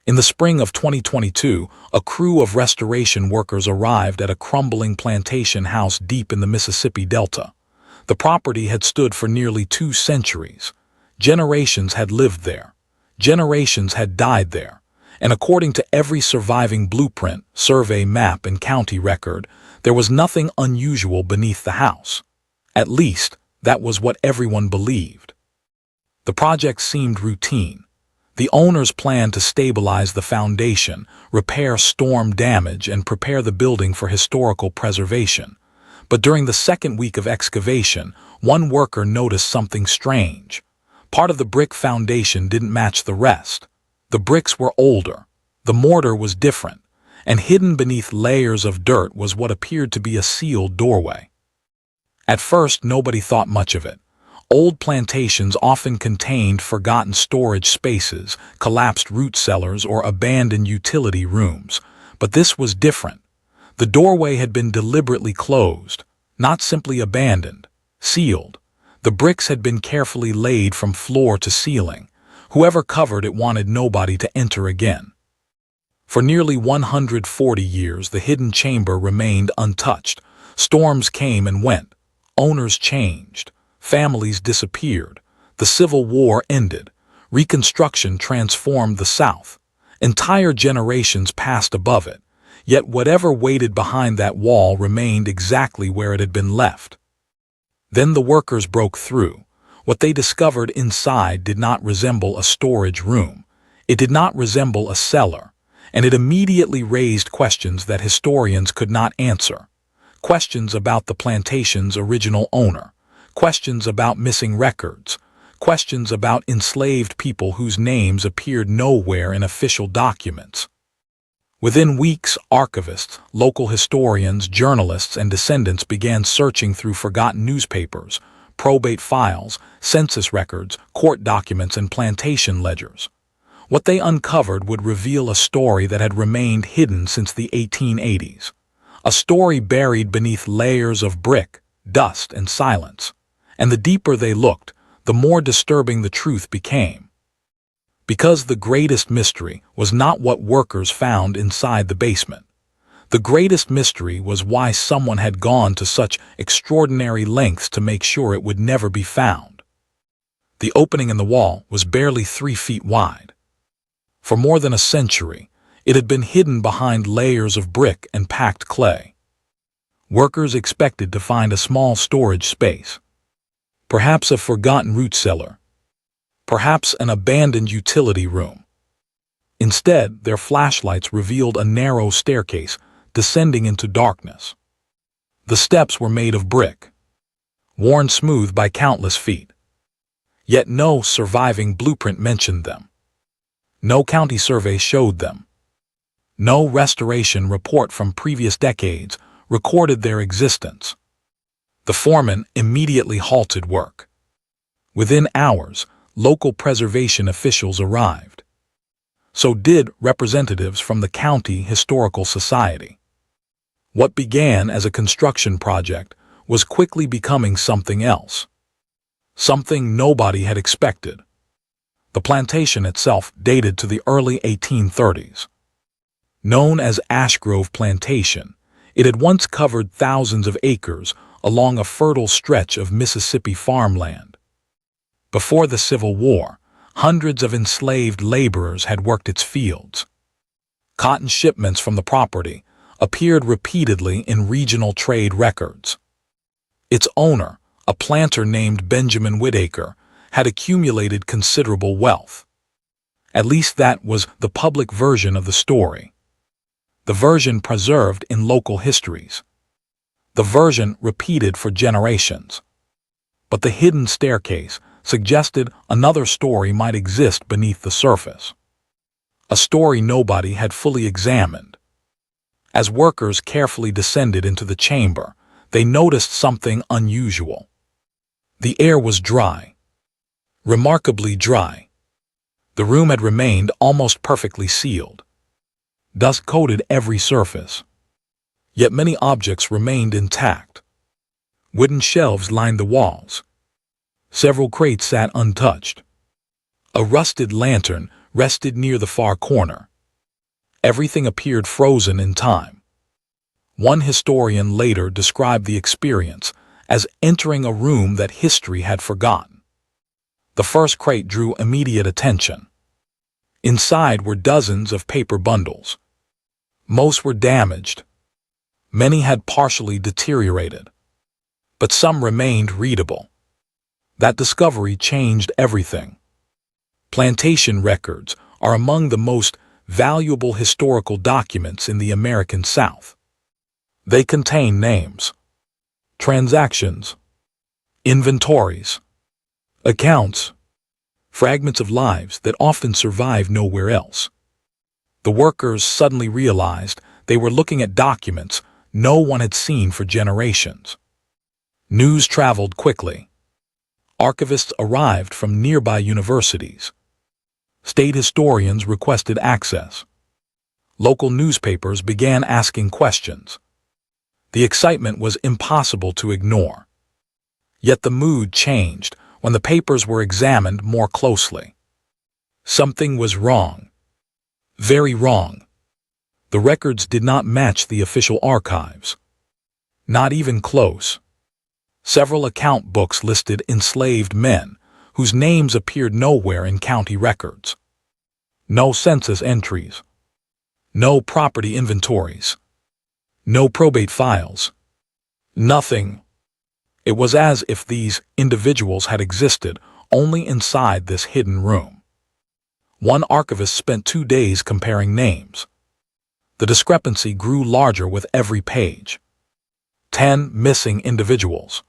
In the spring of 2022, a crew of restoration workers arrived at a crumbling plantation house deep in the Mississippi Delta. The property had stood for nearly 2 centuries. Generations had lived there. Generations had died there. And according to every surviving blueprint, survey map, and county record, there was nothing unusual beneath the house. At least, that was what everyone believed. The project seemed routine. The owners planned to stabilize the foundation, repair storm damage, and prepare the building for historical preservation. But during the second week of excavation, one worker noticed something strange. Part of the brick foundation didn't match the rest. The bricks were older, the mortar was different, and hidden beneath layers of dirt was what appeared to be a sealed doorway. At first, nobody thought much of it. Old plantations often contained forgotten storage spaces, collapsed root cellars, or abandoned utility rooms. But this was different. The doorway had been deliberately closed, not simply abandoned, sealed. The bricks had been carefully laid from floor to ceiling. Whoever covered it wanted nobody to enter again. For nearly 140 years, the hidden chamber remained untouched. Storms came and went. Owners changed. Families disappeared. The Civil War ended. Reconstruction transformed the South. Entire generations passed above it. Yet whatever waited behind that wall remained exactly where it had been left. Then the workers broke through. What they discovered inside did not resemble a storage room. It did not resemble a cellar. And it immediately raised questions that historians could not answer. Questions about the plantation's original owner. Questions about missing records. Questions about enslaved people whose names appeared nowhere in official documents. Within weeks, archivists, local historians, journalists, and descendants began searching through forgotten newspapers, probate files, census records, court documents, and plantation ledgers. What they uncovered would reveal a story that had remained hidden since the 1880s. A story buried beneath layers of brick, dust, and silence. And the deeper they looked, the more disturbing the truth became. Because the greatest mystery was not what workers found inside the basement. The greatest mystery was why someone had gone to such extraordinary lengths to make sure it would never be found. The opening in the wall was barely 3 feet wide. For more than a century, it had been hidden behind layers of brick and packed clay. Workers expected to find a small storage space. Perhaps a forgotten root cellar. Perhaps an abandoned utility room. Instead, their flashlights revealed a narrow staircase descending into darkness. The steps were made of brick, worn smooth by countless feet. Yet no surviving blueprint mentioned them. No county survey showed them. No restoration report from previous decades recorded their existence. The foreman immediately halted work. Within hours, local preservation officials arrived. So did representatives from the County Historical Society. What began as a construction project was quickly becoming something else. Something nobody had expected. The plantation itself dated to the early 1830s. Known as Ashgrove Plantation, it had once covered thousands of acres along a fertile stretch of Mississippi farmland. Before the Civil War, hundreds of enslaved laborers had worked its fields. Cotton shipments from the property appeared repeatedly in regional trade records. Its owner, a planter named Benjamin Whittaker, had accumulated considerable wealth. At least that was the public version of the story. The version preserved in local histories. The version repeated for generations. But the hidden staircase suggested another story might exist beneath the surface. A story nobody had fully examined. As workers carefully descended into the chamber, they noticed something unusual. The air was dry. Remarkably dry. The room had remained almost perfectly sealed. Dust coated every surface. Yet many objects remained intact. Wooden shelves lined the walls. Several crates sat untouched. A rusted lantern rested near the far corner. Everything appeared frozen in time. One historian later described the experience as entering a room that history had forgotten. The first crate drew immediate attention. Inside were dozens of paper bundles. Most were damaged. Many had partially deteriorated, but some remained readable. That discovery changed everything. Plantation records are among the most valuable historical documents in the American South. They contain names, transactions, inventories, accounts, fragments of lives that often survive nowhere else. The workers suddenly realized they were looking at documents no one had seen for generations. News traveled quickly. Archivists arrived from nearby universities. State historians requested access. Local newspapers began asking questions. The excitement was impossible to ignore. Yet the mood changed when the papers were examined more closely. Something was wrong. Very wrong. The records did not match the official archives. Not even close. Several account books listed enslaved men whose names appeared nowhere in county records. No census entries. No property inventories. No probate files. Nothing. It was as if these individuals had existed only inside this hidden room. One archivist spent 2 days comparing names. The discrepancy grew larger with every page. 10 missing individuals.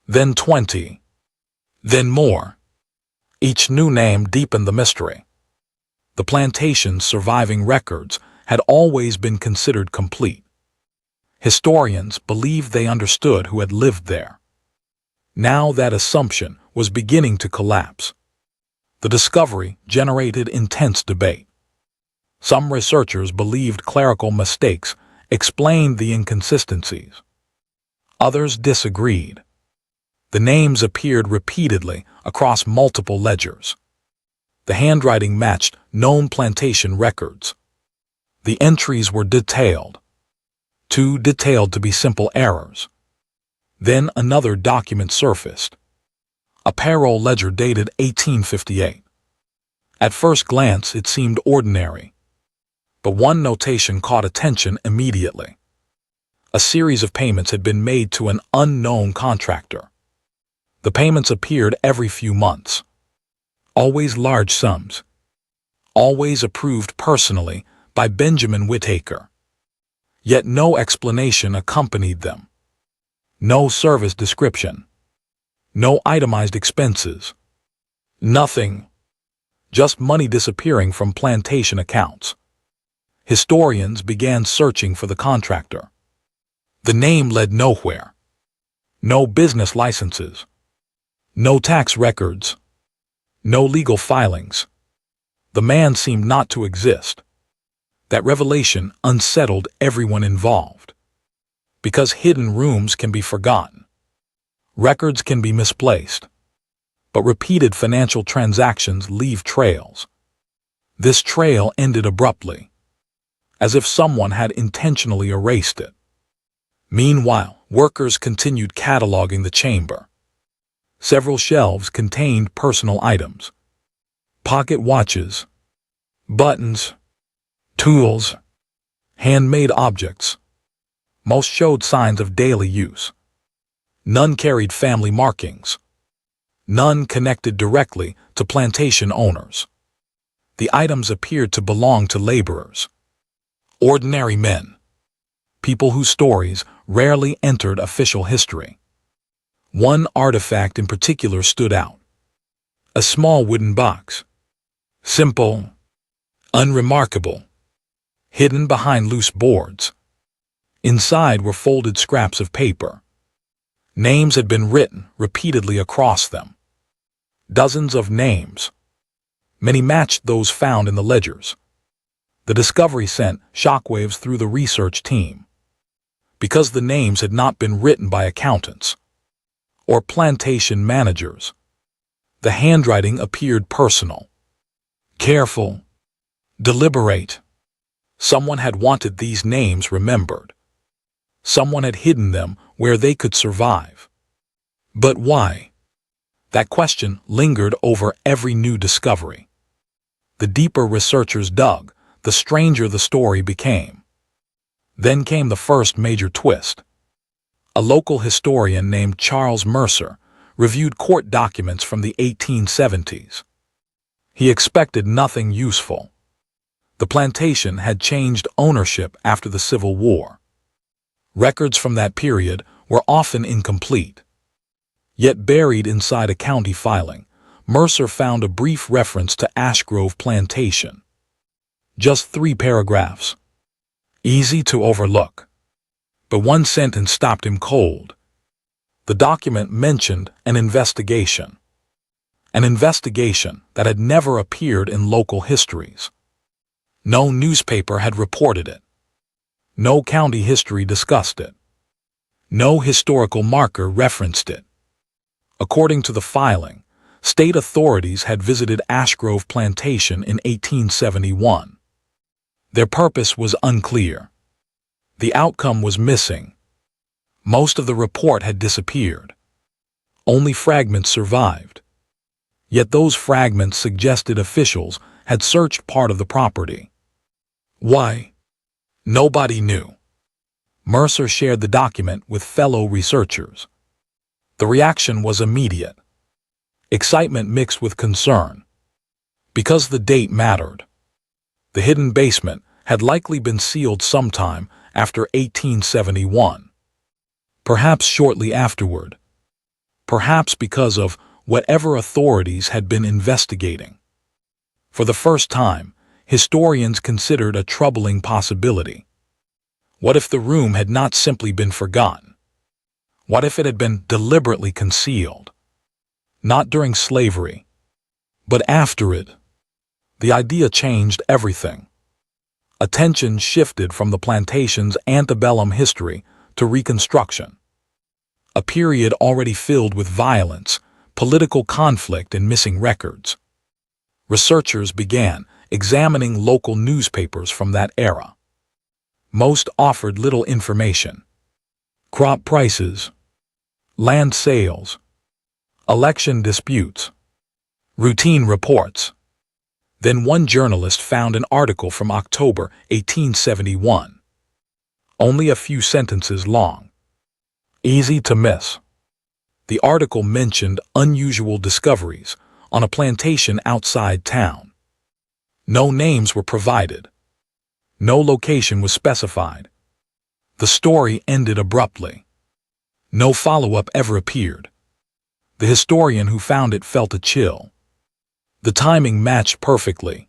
Then 20. Then more. Each new name deepened the mystery. The plantation's surviving records had always been considered complete. Historians believed they understood who had lived there. Now that assumption was beginning to collapse. The discovery generated intense debate. Some researchers believed clerical mistakes explained the inconsistencies. Others disagreed. The names appeared repeatedly across multiple ledgers. The handwriting matched known plantation records. The entries were detailed. Too detailed to be simple errors. Then another document surfaced. A payroll ledger dated 1858. At first glance, it seemed ordinary. But one notation caught attention immediately. A series of payments had been made to an unknown contractor. The payments appeared every few months. Always large sums. Always approved personally by Benjamin Whittaker. Yet no explanation accompanied them. No service description. No itemized expenses. Nothing. Just money disappearing from plantation accounts. Historians began searching for the contractor. The name led nowhere. No business licenses. No tax records. No legal filings. The man seemed not to exist. That revelation unsettled everyone involved. Because hidden rooms can be forgotten. Records can be misplaced. But repeated financial transactions leave trails. This trail ended abruptly, as if someone had intentionally erased it. Meanwhile, workers continued cataloging the chamber. Several shelves contained personal items. Pocket watches, buttons, tools, handmade objects. Most showed signs of daily use. None carried family markings. None connected directly to plantation owners. The items appeared to belong to laborers. Ordinary men. People whose stories rarely entered official history. One artifact in particular stood out. A small wooden box. Simple, unremarkable, hidden behind loose boards. Inside were folded scraps of paper. Names had been written repeatedly across them. Dozens of names. Many matched those found in the ledgers. The discovery sent shockwaves through the research team. Because the names had not been written by accountants or plantation managers, the handwriting appeared personal, careful, deliberate. Someone had wanted these names remembered. Someone had hidden them where they could survive. But why? That question lingered over every new discovery. The deeper researchers dug, the stranger the story became. Then came the first major twist. A local historian named Charles Mercer reviewed court documents from the 1870s. He expected nothing useful. The plantation had changed ownership after the Civil War. Records from that period were often incomplete. Yet buried inside a county filing, Mercer found a brief reference to Ashgrove Plantation. Just 3 paragraphs. Easy to overlook. But one sentence stopped him cold. The document mentioned an investigation. An investigation that had never appeared in local histories. No newspaper had reported it. No county history discussed it. No historical marker referenced it. According to the filing, state authorities had visited Ashgrove Plantation in 1871. Their purpose was unclear. The outcome was missing. Most of the report had disappeared. Only fragments survived. Yet those fragments suggested officials had searched part of the property. Why? Nobody knew. Mercer shared the document with fellow researchers. The reaction was immediate. Excitement mixed with concern. Because the date mattered. The hidden basement had likely been sealed sometime after 1871. Perhaps shortly afterward. Perhaps because of whatever authorities had been investigating. For the first time, historians considered a troubling possibility. What if the room had not simply been forgotten? What if it had been deliberately concealed? Not during slavery, but after it. The idea changed everything. Attention shifted from the plantation's antebellum history to Reconstruction. A period already filled with violence, political conflict, and missing records. Researchers began examining local newspapers from that era. Most offered little information. Crop prices, land sales, election disputes, routine reports. Then one journalist found an article from October 1871. Only a few sentences long. Easy to miss. The article mentioned unusual discoveries on a plantation outside town. No names were provided. No location was specified. The story ended abruptly. No follow-up ever appeared. The historian who found it felt a chill. The timing matched perfectly.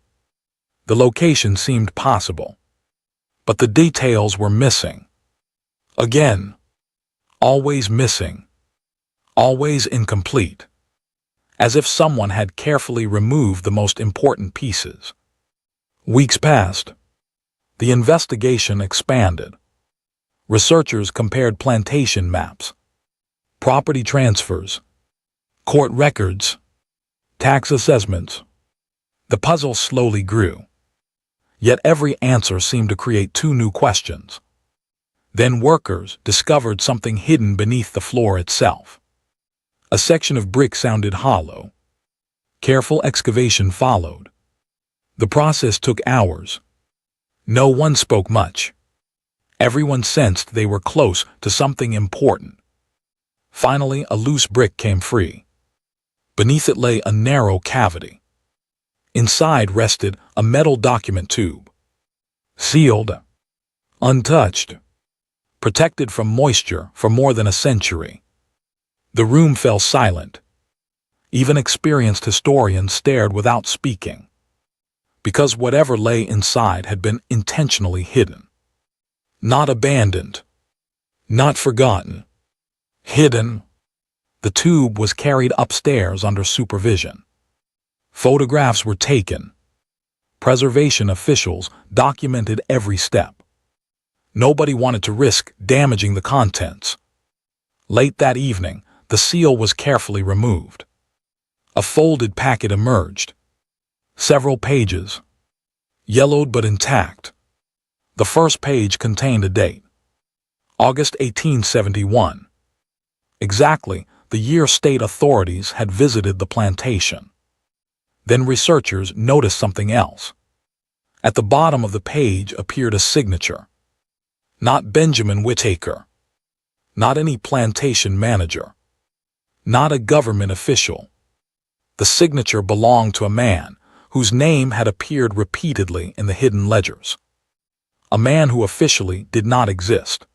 The location seemed possible. But the details were missing. Again. Always missing. Always incomplete. As if someone had carefully removed the most important pieces. Weeks passed. The investigation expanded. Researchers compared plantation maps, property transfers, court records, tax assessments. The puzzle slowly grew. Yet every answer seemed to create 2 new questions. Then workers discovered something hidden beneath the floor itself. A section of brick sounded hollow. Careful excavation followed. The process took hours. No one spoke much. Everyone sensed they were close to something important. Finally, a loose brick came free. Beneath it lay a narrow cavity. Inside rested a metal document tube. Sealed. Untouched. Protected from moisture for more than a century. The room fell silent. Even experienced historians stared without speaking. Because whatever lay inside had been intentionally hidden. Not abandoned. Not forgotten. Hidden. The tube was carried upstairs under supervision. Photographs were taken. Preservation officials documented every step. Nobody wanted to risk damaging the contents. Late that evening, the seal was carefully removed. A folded packet emerged. Several pages. Yellowed but intact. The first page contained a date, August 1871. Exactly the year state authorities had visited the plantation. Then researchers noticed something else. At the bottom of the page appeared a signature. Not Benjamin Whittaker. Not any plantation manager. Not a government official. The signature belonged to a man whose name had appeared repeatedly in the hidden ledgers. A man who officially did not exist.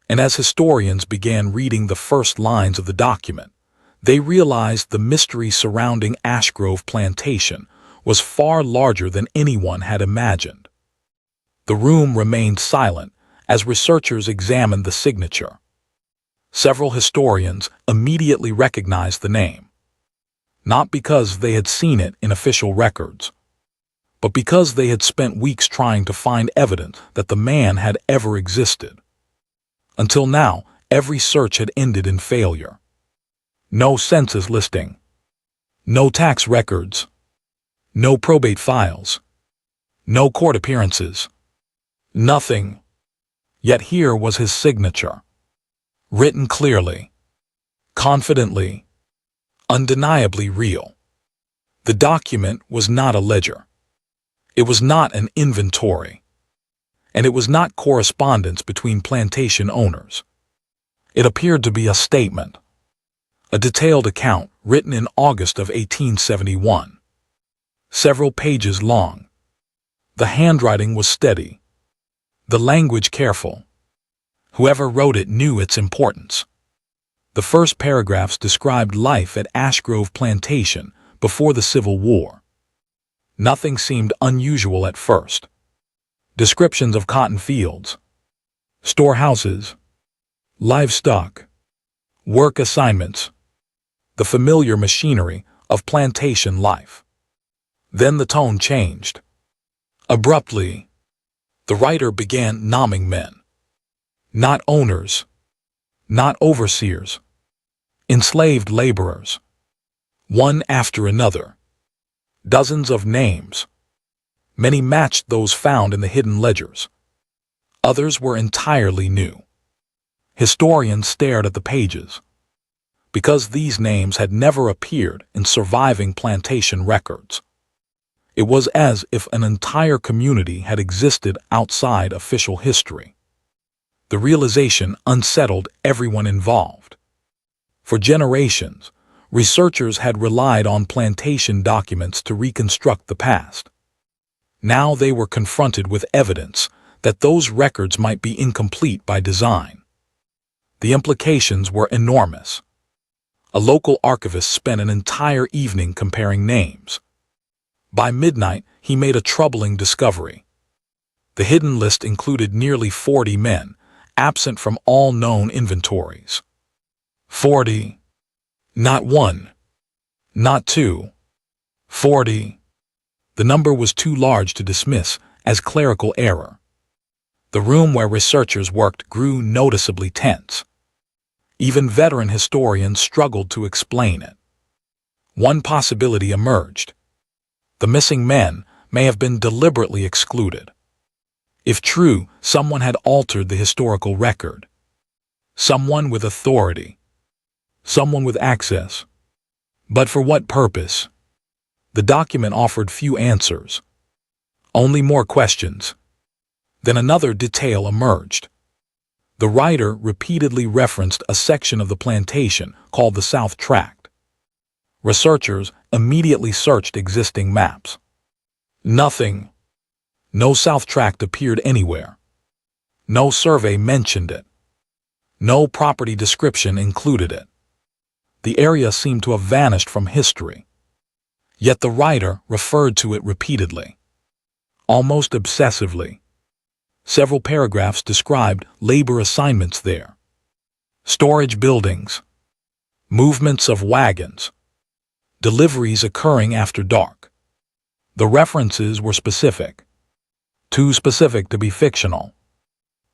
And as historians began reading the first lines of the document, they realized the mystery surrounding Ashgrove Plantation was far larger than anyone had imagined. The room remained silent as researchers examined the signature. Several historians immediately recognized the name, not because they had seen it in official records, but because they had spent weeks trying to find evidence that the man had ever existed. Until now, every search had ended in failure. No census listing. No tax records. No probate files. No court appearances. Nothing. Yet here was his signature. Written clearly, confidently, undeniably real. The document was not a ledger. It was not an inventory. And it was not correspondence between plantation owners. It appeared to be a statement, a detailed account written in August of 1871. Several pages long. The handwriting was steady, the language careful. Whoever wrote it knew its importance. The first paragraphs described life at Ashgrove Plantation before the Civil War. Nothing seemed unusual at first. Descriptions of cotton fields, storehouses, livestock, work assignments, the familiar machinery of plantation life. Then the tone changed. Abruptly, the writer began naming men. Not owners, not overseers, enslaved laborers, one after another. Dozens of names. Many matched those found in the hidden ledgers. Others were entirely new. Historians stared at the pages. Because these names had never appeared in surviving plantation records. It was as if an entire community had existed outside official history. The realization unsettled everyone involved. For generations, researchers had relied on plantation documents to reconstruct the past. Now they were confronted with evidence that those records might be incomplete by design. The implications were enormous. A local archivist spent an entire evening comparing names. By midnight, he made a troubling discovery. The hidden list included nearly 40 men, absent from all known inventories. 40. Not one. Not two. 40. The number was too large to dismiss as clerical error. The room where researchers worked grew noticeably tense. Even veteran historians struggled to explain it. One possibility emerged. The missing men may have been deliberately excluded. If true, someone had altered the historical record. Someone with authority. Someone with access. But for what purpose? The document offered few answers. Only more questions. Then another detail emerged. The writer repeatedly referenced a section of the plantation called the South Tract. Researchers immediately searched existing maps. Nothing. No South Tract appeared anywhere. No survey mentioned it. No property description included it. The area seemed to have vanished from history. Yet the writer referred to it repeatedly, almost obsessively. Several paragraphs described labor assignments there, storage buildings, movements of wagons, deliveries occurring after dark. The references were specific, too specific to be fictional.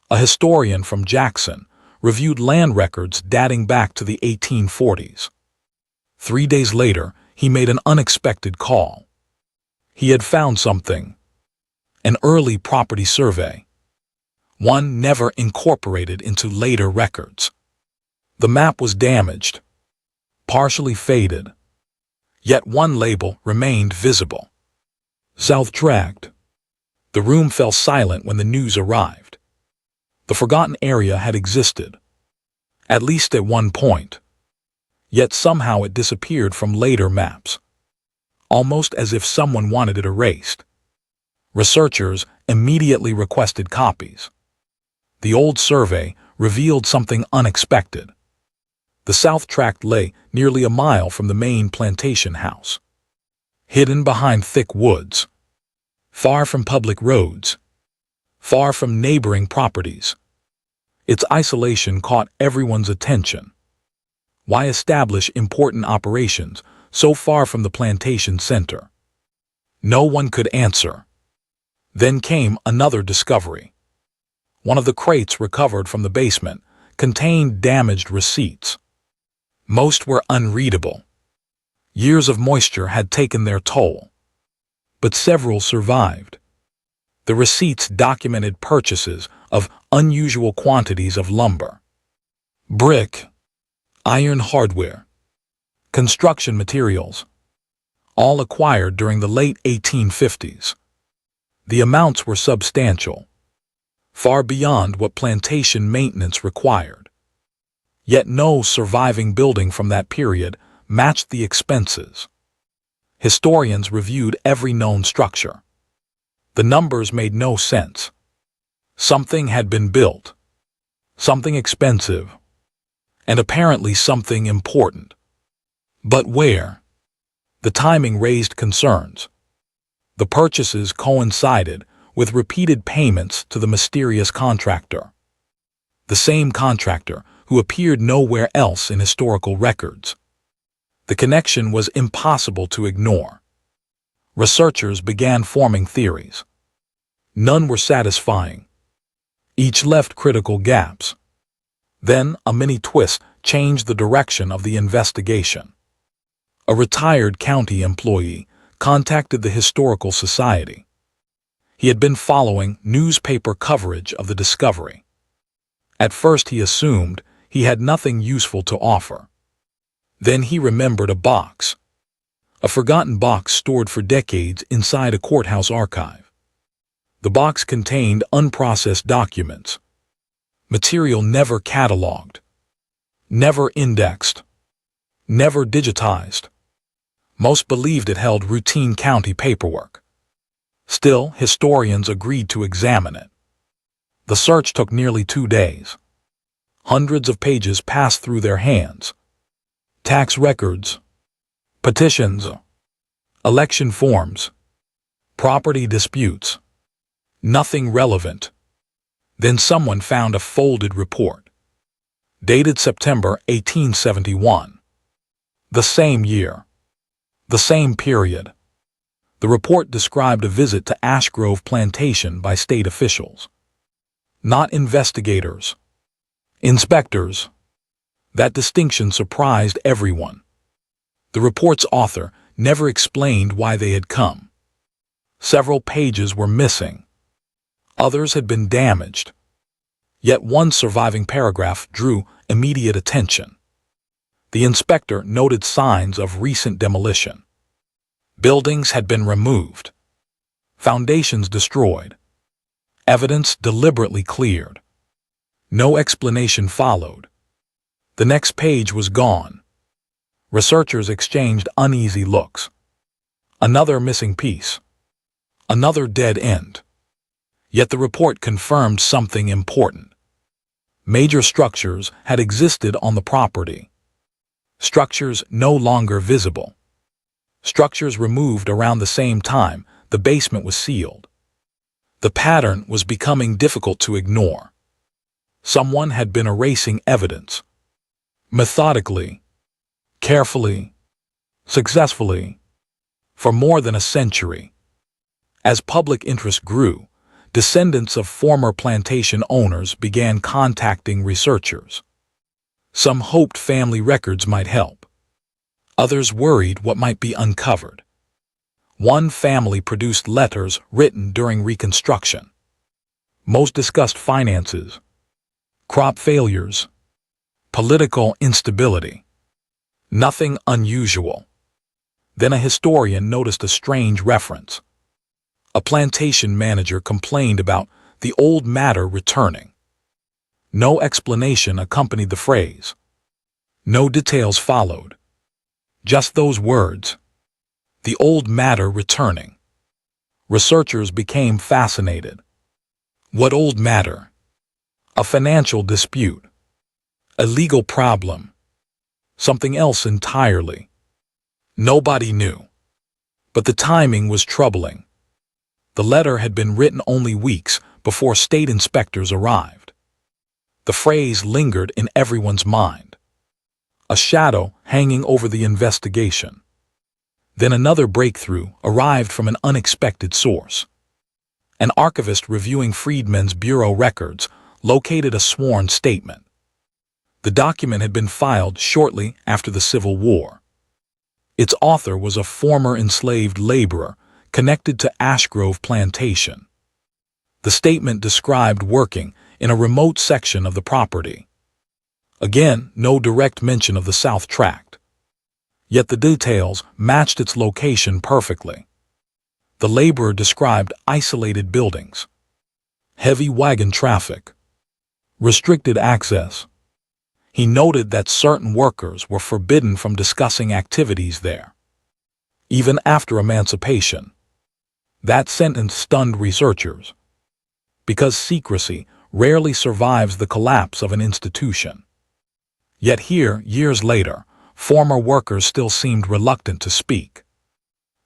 A historian from Jackson reviewed land records dating back to the 1840s. 3 days later, he made an unexpected call. He had found something. An early property survey. one never incorporated into later records. The map was damaged, partially faded, yet one label remained visible. South Tract. The room fell silent when the news arrived. The forgotten area had existed, at least at one point, yet somehow it disappeared from later maps, almost as if someone wanted it erased. Researchers immediately requested copies. The old survey revealed something unexpected. The South Tract lay nearly a mile from the main plantation house, hidden behind thick woods, far from public roads, far from neighboring properties. Its isolation caught everyone's attention. Why establish important operations so far from the plantation center? No one could answer. Then came another discovery. One of the crates recovered from the basement contained damaged receipts. Most were unreadable. Years of moisture had taken their toll, but several survived. The receipts documented purchases of unusual quantities of lumber, brick, iron hardware, construction materials, all acquired during the late 1850s. The amounts were substantial, far beyond what plantation maintenance required. Yet no surviving building from that period matched the expenses. Historians reviewed every known structure. The numbers made no sense. Something had been built, something expensive, and apparently something important. But where? The timing raised concerns. The purchases coincided with repeated payments to the mysterious contractor, the same contractor who appeared nowhere else in historical records. The connection was impossible to ignore. Researchers began forming theories. None were satisfying. Each left critical gaps. Then a mini twist changed the direction of the investigation. A retired county employee contacted the Historical Society. He had been following newspaper coverage of the discovery. At first he assumed he had nothing useful to offer. Then he remembered a box, a forgotten box stored for decades inside a courthouse archive. The box contained unprocessed documents, material never cataloged, never indexed, never digitized. Most believed it held routine county paperwork. Still, historians agreed to examine it. The search took nearly 2 days. Hundreds of pages passed through their hands. Tax records, petitions, election forms, property disputes. Nothing relevant. Then someone found a folded report, dated September 1871. The same year, the same period. The report described a visit to Ash Grove Plantation by state officials, not investigators, inspectors. That distinction surprised everyone. The report's author never explained why they had come. Several pages were missing. Others had been damaged. Yet one surviving paragraph drew immediate attention. The inspector noted signs of recent demolition. Buildings had been removed, foundations destroyed, evidence deliberately cleared. No explanation followed. The next page was gone. Researchers exchanged uneasy looks. Another missing piece. Another dead end. Yet the report confirmed something important. Major structures had existed on the property. Structures no longer visible. Structures removed around the same time the basement was sealed. The pattern was becoming difficult to ignore. Someone had been erasing evidence. Methodically, carefully, successfully, for more than a century. As public interest grew, descendants of former plantation owners began contacting researchers. Some hoped family records might help. Others worried what might be uncovered. One family produced letters written during Reconstruction. Most discussed finances, crop failures, political instability. Nothing unusual. Then a historian noticed a strange reference. A plantation manager complained about the old matter returning. No explanation accompanied the phrase. No details followed. Just those words. The old matter returning. Researchers became fascinated. What old matter? A financial dispute. A legal problem. Something else entirely. Nobody knew. But the timing was troubling. The letter had been written only weeks before state inspectors arrived. The phrase lingered in everyone's mind. A shadow hanging over the investigation. Then another breakthrough arrived from an unexpected source. An archivist reviewing Freedmen's Bureau records located a sworn statement. The document had been filed shortly after the Civil War. Its author was a former enslaved laborer connected to Ashgrove Plantation. The statement described working in a remote section of the property. Again, no direct mention of the South Tract. Yet the details matched its location perfectly. The laborer described isolated buildings, heavy wagon traffic, restricted access. He noted that certain workers were forbidden from discussing activities there, even after emancipation. That sentence stunned researchers, because secrecy rarely survives the collapse of an institution. Yet here, years later, former workers still seemed reluctant to speak.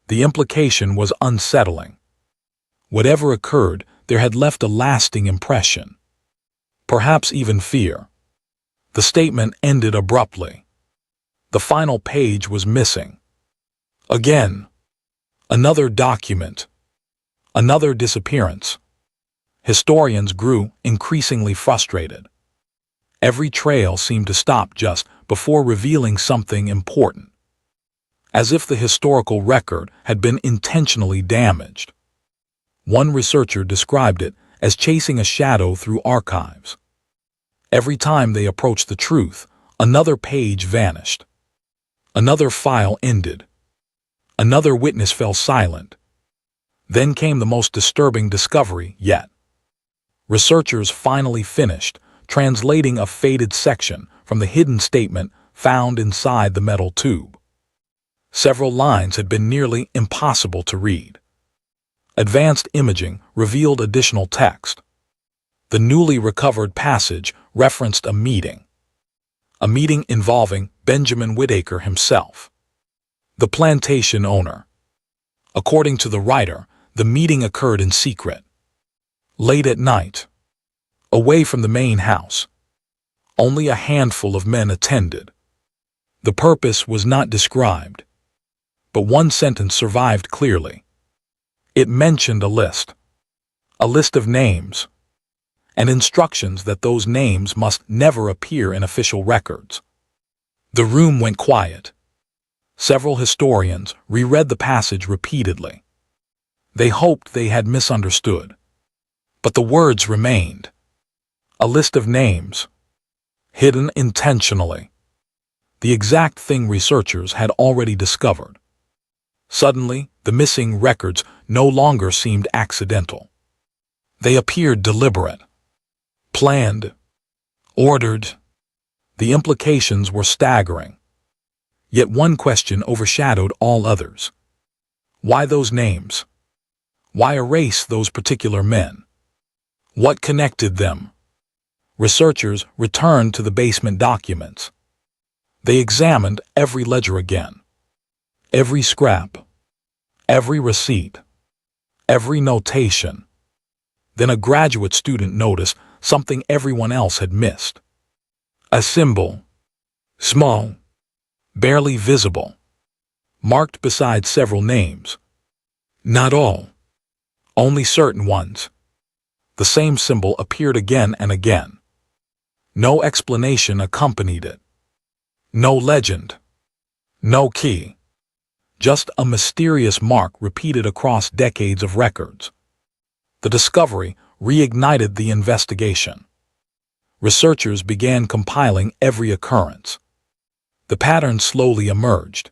The implication was unsettling. Whatever occurred, there had left a lasting impression, perhaps even fear. The statement ended abruptly. The final page was missing. Again, another document, another disappearance. Historians grew increasingly frustrated. Every trail seemed to stop just before revealing something important, as if the historical record had been intentionally damaged. One researcher described it as chasing a shadow through archives. Every time they approached the truth, another page vanished. Another file ended. Another witness fell silent. Then came the most disturbing discovery yet. Researchers finally finished translating a faded section from the hidden statement found inside the metal tube. Several lines had been nearly impossible to read. Advanced imaging revealed additional text. The newly recovered passage referenced a meeting involving Benjamin Whittaker himself, the plantation owner. According to the writer, the meeting occurred in secret, late at night, away from the main house. Only a handful of men attended. The purpose was not described, but one sentence survived clearly. It mentioned a list of names, and instructions that those names must never appear in official records. The room went quiet. Several historians reread the passage repeatedly. They hoped they had misunderstood. But the words remained. A list of names, hidden intentionally. The exact thing researchers had already discovered. Suddenly, the missing records no longer seemed accidental. They appeared deliberate, planned, ordered. The implications were staggering. Yet one question overshadowed all others. Why those names? Why erase those particular men? What connected them? Researchers returned to the basement documents. They examined every ledger again. Every scrap, every receipt, every notation. Then a graduate student noticed something everyone else had missed. A symbol, small, barely visible, marked beside several names. Not all, only certain ones. The same symbol appeared again and again. No explanation accompanied it. No legend. No key. Just a mysterious mark repeated across decades of records. The discovery reignited the investigation. Researchers began compiling every occurrence. The pattern slowly emerged.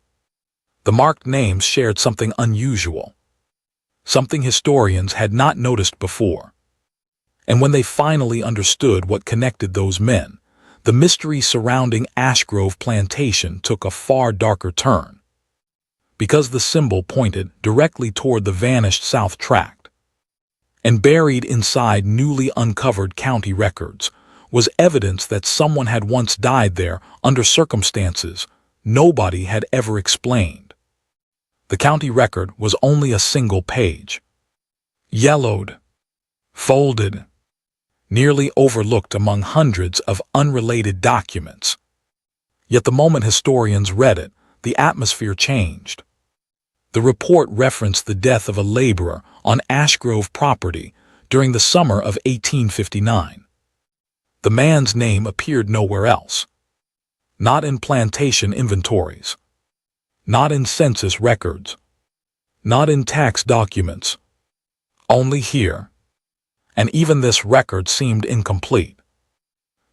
The marked names shared something unusual, something historians had not noticed before. And when they finally understood what connected those men, the mystery surrounding Ashgrove Plantation took a far darker turn. Because the symbol pointed directly toward the vanished South Tract, and buried inside newly uncovered county records was evidence that someone had once died there under circumstances nobody had ever explained. The county record was only a single page. Yellowed, folded, nearly overlooked among hundreds of unrelated documents. Yet the moment historians read it, the atmosphere changed. The report referenced the death of a laborer on Ashgrove property during the summer of 1859. The man's name appeared nowhere else. Not in plantation inventories. Not in census records. Not in tax documents. Only here. And even this record seemed incomplete.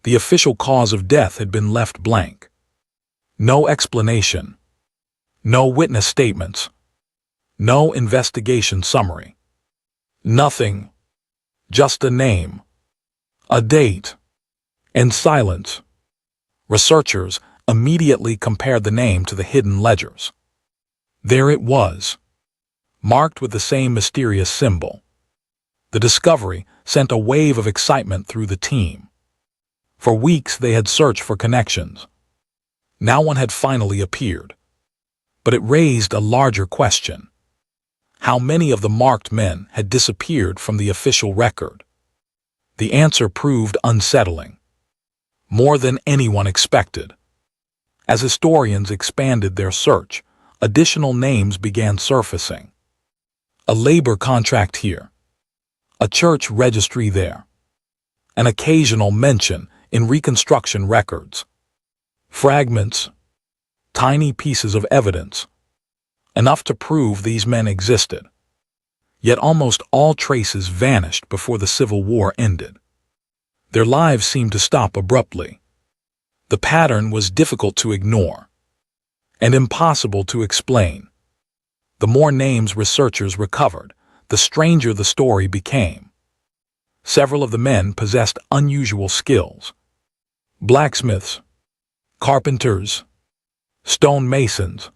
The official cause of death had been left blank. No explanation. No witness statements. No investigation summary. Nothing. Just a name. A date. And silence. Researchers immediately compared the name to the hidden ledgers. There it was, marked with the same mysterious symbol. The discovery sent a wave of excitement through the team. For weeks they had searched for connections. Now one had finally appeared. But it raised a larger question. How many of the marked men had disappeared from the official record? The answer proved unsettling. More than anyone expected. As historians expanded their search, additional names began surfacing. A labor contract here. A church registry there. An occasional mention in Reconstruction records. Fragments. Tiny pieces of evidence. Enough to prove these men existed. Yet almost all traces vanished before the Civil War ended. Their lives seemed to stop abruptly. The pattern was difficult to ignore and impossible to explain. The more names researchers recovered, the stranger the story became. Several of the men possessed unusual skills. Blacksmiths, carpenters, stonemasons,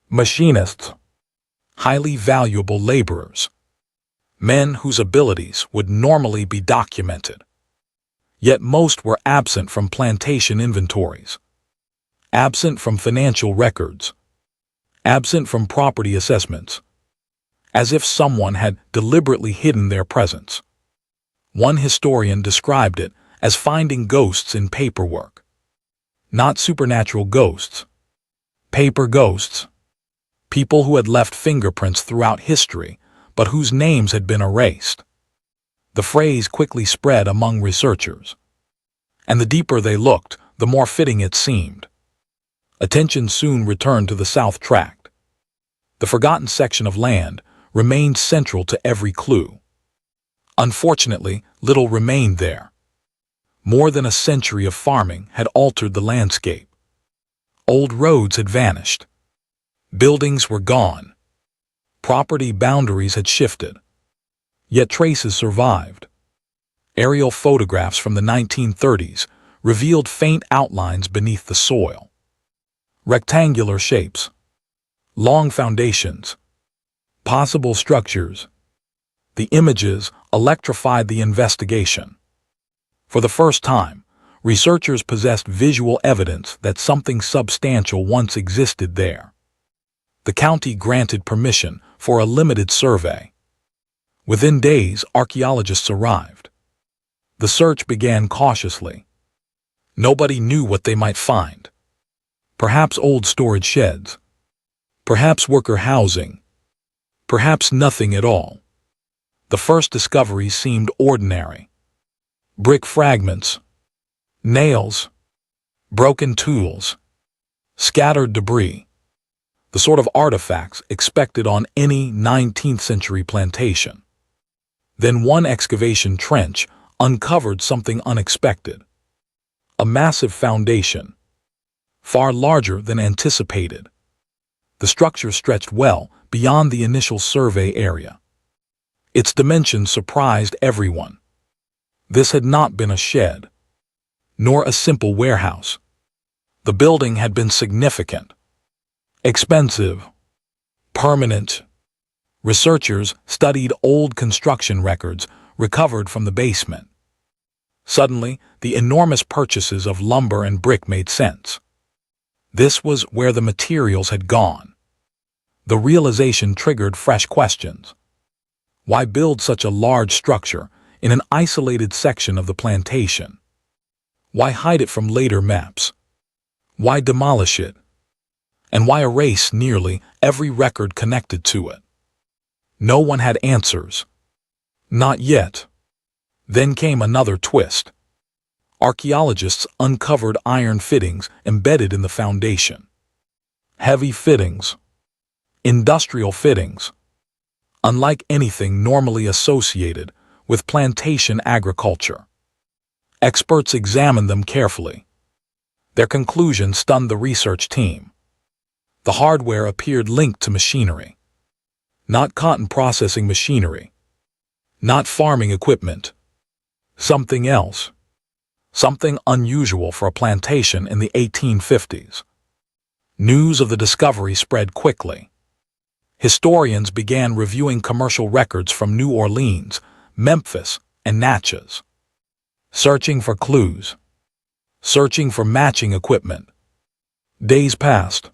machinists, highly valuable laborers, men whose abilities would normally be documented. Yet most were absent from plantation inventories, absent from financial records, absent from property assessments, as if someone had deliberately hidden their presence. One historian described it as finding ghosts in paperwork. Not supernatural ghosts, paper ghosts, people who had left fingerprints throughout history, but whose names had been erased. The phrase quickly spread among researchers. And the deeper they looked, the more fitting it seemed. Attention soon returned to the South Tract. The forgotten section of land remained central to every clue. Unfortunately, little remained there. More than a century of farming had altered the landscape. Old roads had vanished. Buildings were gone. Property boundaries had shifted. Yet traces survived. Aerial photographs from the 1930s revealed faint outlines beneath the soil. Rectangular shapes, long foundations, possible structures. The images electrified the investigation. For the first time, researchers possessed visual evidence that something substantial once existed there. The county granted permission for a limited survey. Within days, archaeologists arrived. The search began cautiously. Nobody knew what they might find. Perhaps old storage sheds. Perhaps worker housing. Perhaps nothing at all. The first discoveries seemed ordinary. Brick fragments, nails, broken tools, scattered debris. The sort of artifacts expected on any 19th century plantation. Then one excavation trench uncovered something unexpected. A massive foundation, far larger than anticipated. The structure stretched well beyond the initial survey area. Its dimensions surprised everyone. This had not been a shed, nor a simple warehouse. The building had been significant, expensive, permanent. Researchers studied old construction records recovered from the basement. Suddenly, the enormous purchases of lumber and brick made sense. This was where the materials had gone. The realization triggered fresh questions. Why build such a large structure in an isolated section of the plantation? Why hide it from later maps? Why demolish it? And why erase nearly every record connected to it? No one had answers. Not yet. Then came another twist. Archaeologists uncovered iron fittings embedded in the foundation. Heavy fittings. Industrial fittings. Unlike anything normally associated with plantation agriculture. Experts examined them carefully. Their conclusions stunned the research team. The hardware appeared linked to machinery. Not cotton processing machinery. Not farming equipment. Something else. Something unusual for a plantation in the 1850s. News of the discovery spread quickly. Historians began reviewing commercial records from New Orleans, Memphis, and Natchez. Searching for clues. Searching for matching equipment. Days passed.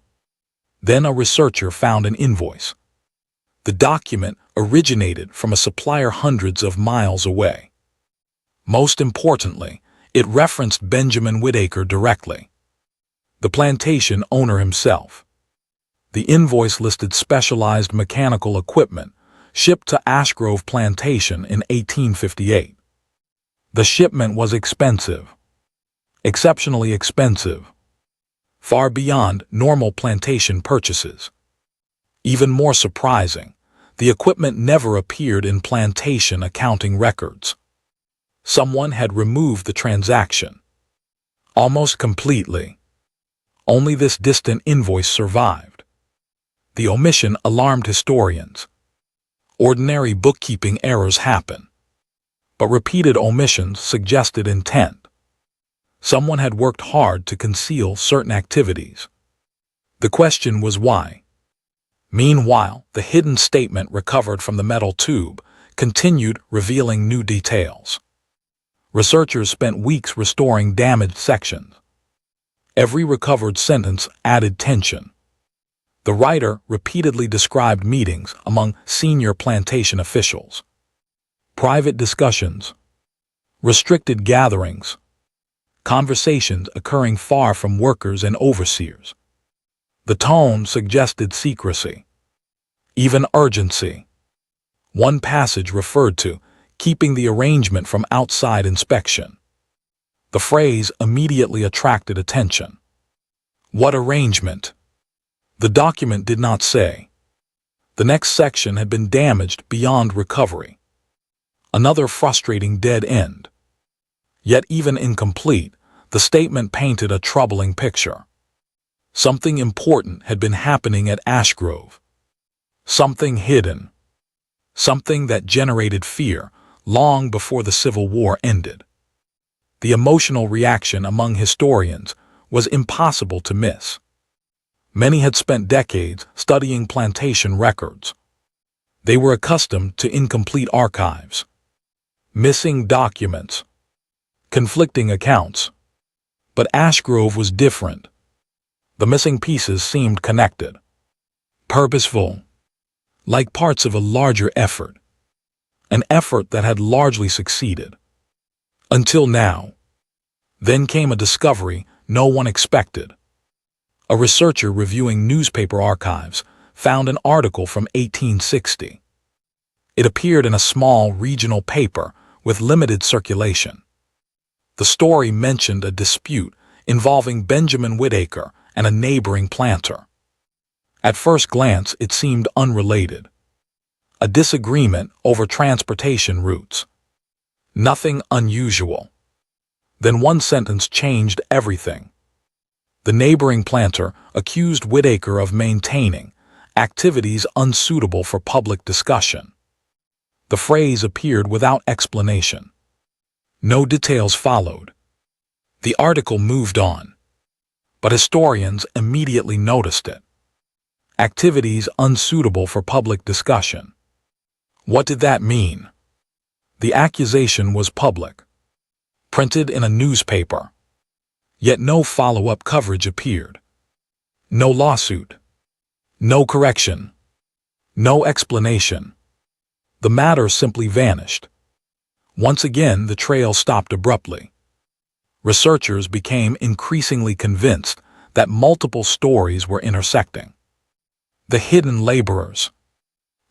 Then a researcher found an invoice. The document originated from a supplier hundreds of miles away. Most importantly, it referenced Benjamin Whittaker directly, the plantation owner himself. The invoice listed specialized mechanical equipment shipped to Ashgrove Plantation in 1858. The shipment was expensive, exceptionally expensive, far beyond normal plantation purchases. Even more surprising, the equipment never appeared in plantation accounting records. Someone had removed the transaction. Almost completely. Only this distant invoice survived. The omission alarmed historians. Ordinary bookkeeping errors happen, but repeated omissions suggested intent. Someone had worked hard to conceal certain activities. The question was why. Meanwhile, the hidden statement recovered from the metal tube continued revealing new details. Researchers spent weeks restoring damaged sections. Every recovered sentence added tension. The writer repeatedly described meetings among senior plantation officials, private discussions, restricted gatherings, conversations occurring far from workers and overseers. The tone suggested secrecy, even urgency. One passage referred to keeping the arrangement from outside inspection. The phrase immediately attracted attention. What arrangement? The document did not say. The next section had been damaged beyond recovery. Another frustrating dead end. Yet even incomplete, the statement painted a troubling picture. Something important had been happening at Ashgrove. Something hidden. Something that generated fear long before the Civil War ended. The emotional reaction among historians was impossible to miss. Many had spent decades studying plantation records. They were accustomed to incomplete archives, missing documents, conflicting accounts. But Ashgrove was different. The missing pieces seemed connected, purposeful, like parts of a larger effort, an effort that had largely succeeded. Until now. Then came a discovery no one expected. A researcher reviewing newspaper archives found an article from 1860. It appeared in a small regional paper with limited circulation. The story mentioned a dispute involving Benjamin Whittaker and a neighboring planter. At first glance, it seemed unrelated. A disagreement over transportation routes. Nothing unusual. Then one sentence changed everything. The neighboring planter accused Whitaker of maintaining activities unsuitable for public discussion. The phrase appeared without explanation. No details followed. The article moved on, but historians immediately noticed it. Activities unsuitable for public discussion. What did that mean? The accusation was public, printed in a newspaper, yet no follow-up coverage appeared. No lawsuit. No correction. No explanation. The matter simply vanished. Once again, the trail stopped abruptly. Researchers became increasingly convinced that multiple stories were intersecting. The hidden laborers,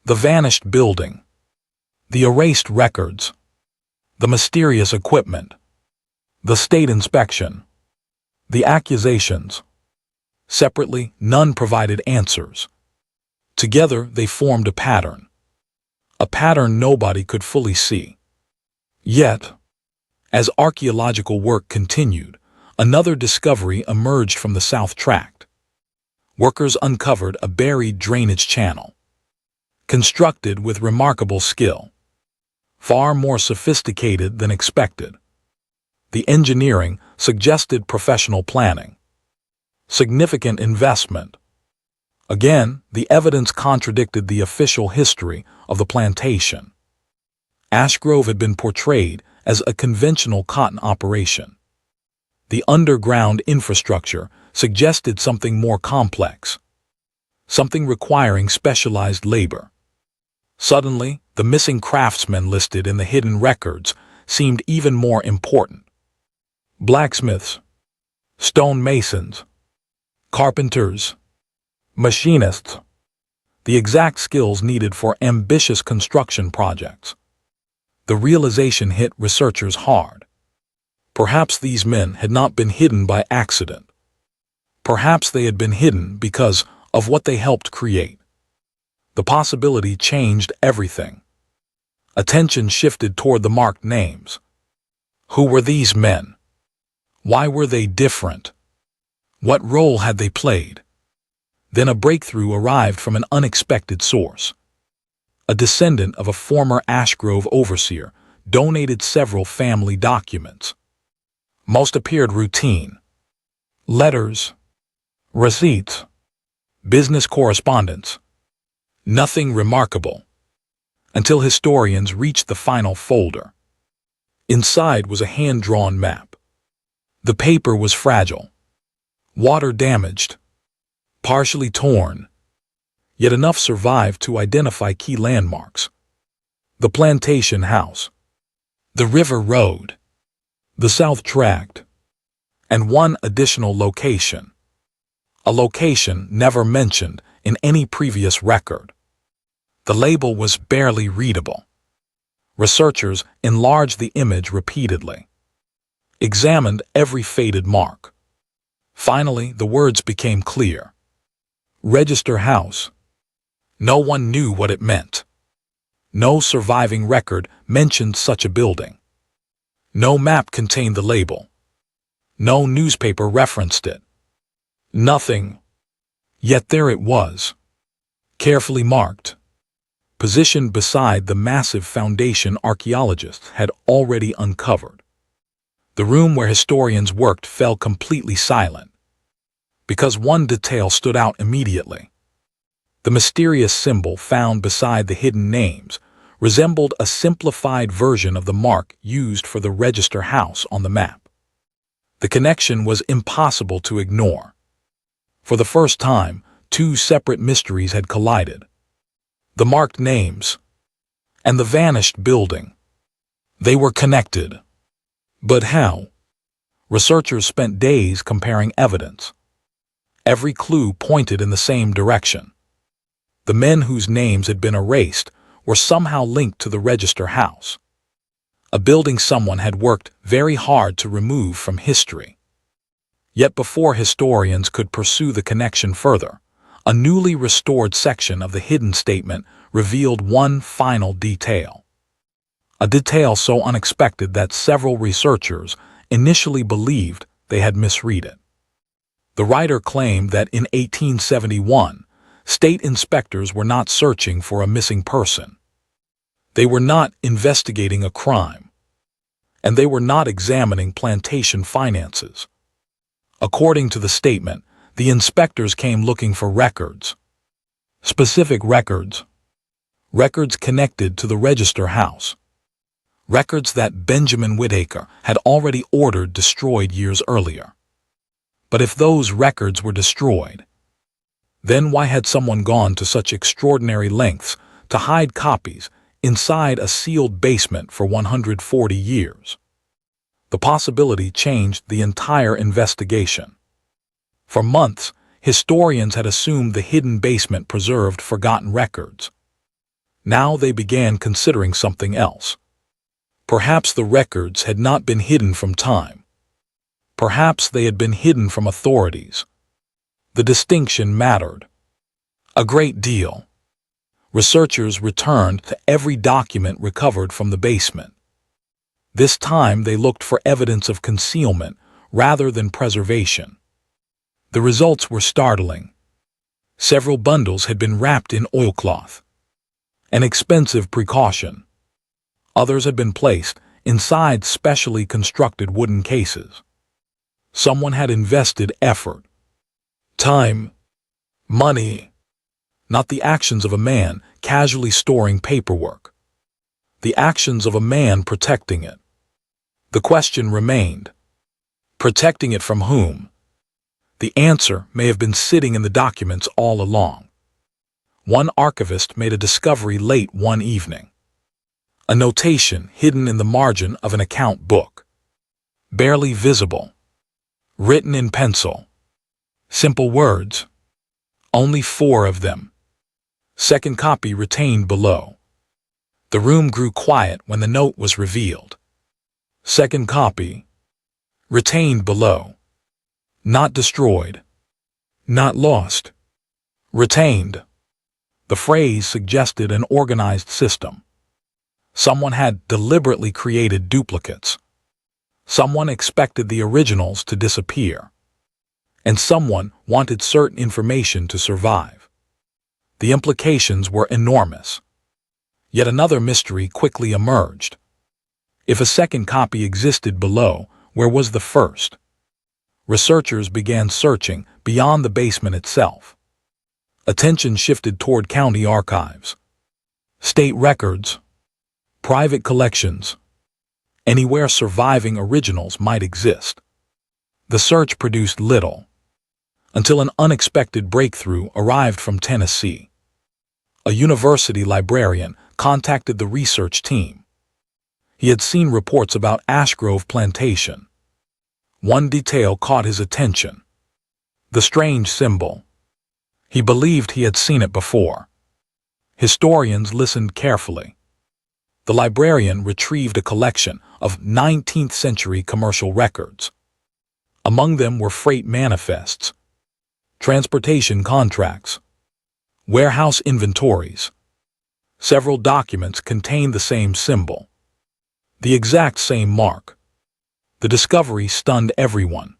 the vanished building, the erased records, the mysterious equipment, the state inspection, the accusations. Separately, none provided answers. Together, they formed a pattern nobody could fully see. Yet, as archaeological work continued, another discovery emerged from the South Tract. Workers uncovered a buried drainage channel, constructed with remarkable skill, far more sophisticated than expected. The engineering suggested professional planning, significant investment. Again, the evidence contradicted the official history of the plantation. Ash Grove had been portrayed as a conventional cotton operation. The underground infrastructure suggested something more complex, something requiring specialized labor. Suddenly, the missing craftsmen listed in the hidden records seemed even more important. Blacksmiths, stonemasons, carpenters, machinists, the exact skills needed for ambitious construction projects. The realization hit researchers hard. Perhaps these men had not been hidden by accident. Perhaps they had been hidden because of what they helped create. The possibility changed everything. Attention shifted toward the marked names. Who were these men? Why were they different? What role had they played? Then a breakthrough arrived from an unexpected source. A descendant of a former Ash Grove overseer donated several family documents. Most appeared routine. Letters, receipts, business correspondence. Nothing remarkable, until historians reached the final folder. Inside was a hand-drawn map. The paper was fragile, water-damaged, partially torn, yet enough survived to identify key landmarks. The plantation house, the river road, the South Tract, and one additional location. A location never mentioned in any previous record. The label was barely readable. Researchers enlarged the image repeatedly, examined every faded mark. Finally, the words became clear. Register House. No one knew what it meant. No surviving record mentioned such a building. No map contained the label. No newspaper referenced it. Nothing. Yet there it was, carefully marked, positioned beside the massive foundation archaeologists had already uncovered. The room where historians worked fell completely silent, because one detail stood out immediately. The mysterious symbol found beside the hidden names resembled a simplified version of the mark used for the register house on the map. The connection was impossible to ignore. For the first time, two separate mysteries had collided. The marked names and the vanished building. They were connected. But how? Researchers spent days comparing evidence. Every clue pointed in the same direction. The men whose names had been erased were somehow linked to the register house, a building someone had worked very hard to remove from history. Yet before historians could pursue the connection further, A newly restored section of the hidden statement revealed one final detail. A detail so unexpected that several researchers initially believed they had misread it. The writer claimed that in 1871, state inspectors were not searching for a missing person. They were not investigating a crime. And they were not examining plantation finances. According to the statement, the inspectors came looking for records. Specific records. Records connected to the register house. Records that Benjamin Whittaker had already ordered destroyed years earlier. But if those records were destroyed, then why had someone gone to such extraordinary lengths to hide copies inside a sealed basement for 140 years? The possibility changed the entire investigation. For months, historians had assumed the hidden basement preserved forgotten records. Now they began considering something else. Perhaps the records had not been hidden from time. Perhaps they had been hidden from authorities. The distinction mattered a great deal. Researchers returned to every document recovered from the basement. This time they looked for evidence of concealment rather than preservation. The results were startling. Several bundles had been wrapped in oilcloth, an expensive precaution. Others had been placed inside specially constructed wooden cases. Someone had invested effort, time, money, not the actions of a man casually storing paperwork, the actions of a man protecting it. The question remained, protecting it from whom? The answer may have been sitting in the documents all along. One archivist made a discovery late one evening. A notation hidden in the margin of an account book. Barely visible. Written in pencil. Simple words. Only 4 of them. Second copy retained below. The room grew quiet when the note was revealed. Second copy. Retained below. Not destroyed. Not lost. Retained. The phrase suggested an organized system. Someone had deliberately created duplicates. Someone expected the originals to disappear. And someone wanted certain information to survive. The implications were enormous. Yet another mystery quickly emerged. If a second copy existed below, where was the first? Researchers began searching beyond the basement itself. Attention shifted toward county archives, state records, private collections, anywhere surviving originals might exist. The search produced little, until an unexpected breakthrough arrived from Tennessee. A university librarian contacted the research team. He had seen reports about Ashgrove Plantation. One detail caught his attention. The strange symbol. He believed he had seen it before. Historians listened carefully. The librarian retrieved a collection of 19th century commercial records. Among them were freight manifests, transportation contracts, warehouse inventories. Several documents contained the same symbol, the exact same mark. The discovery stunned everyone,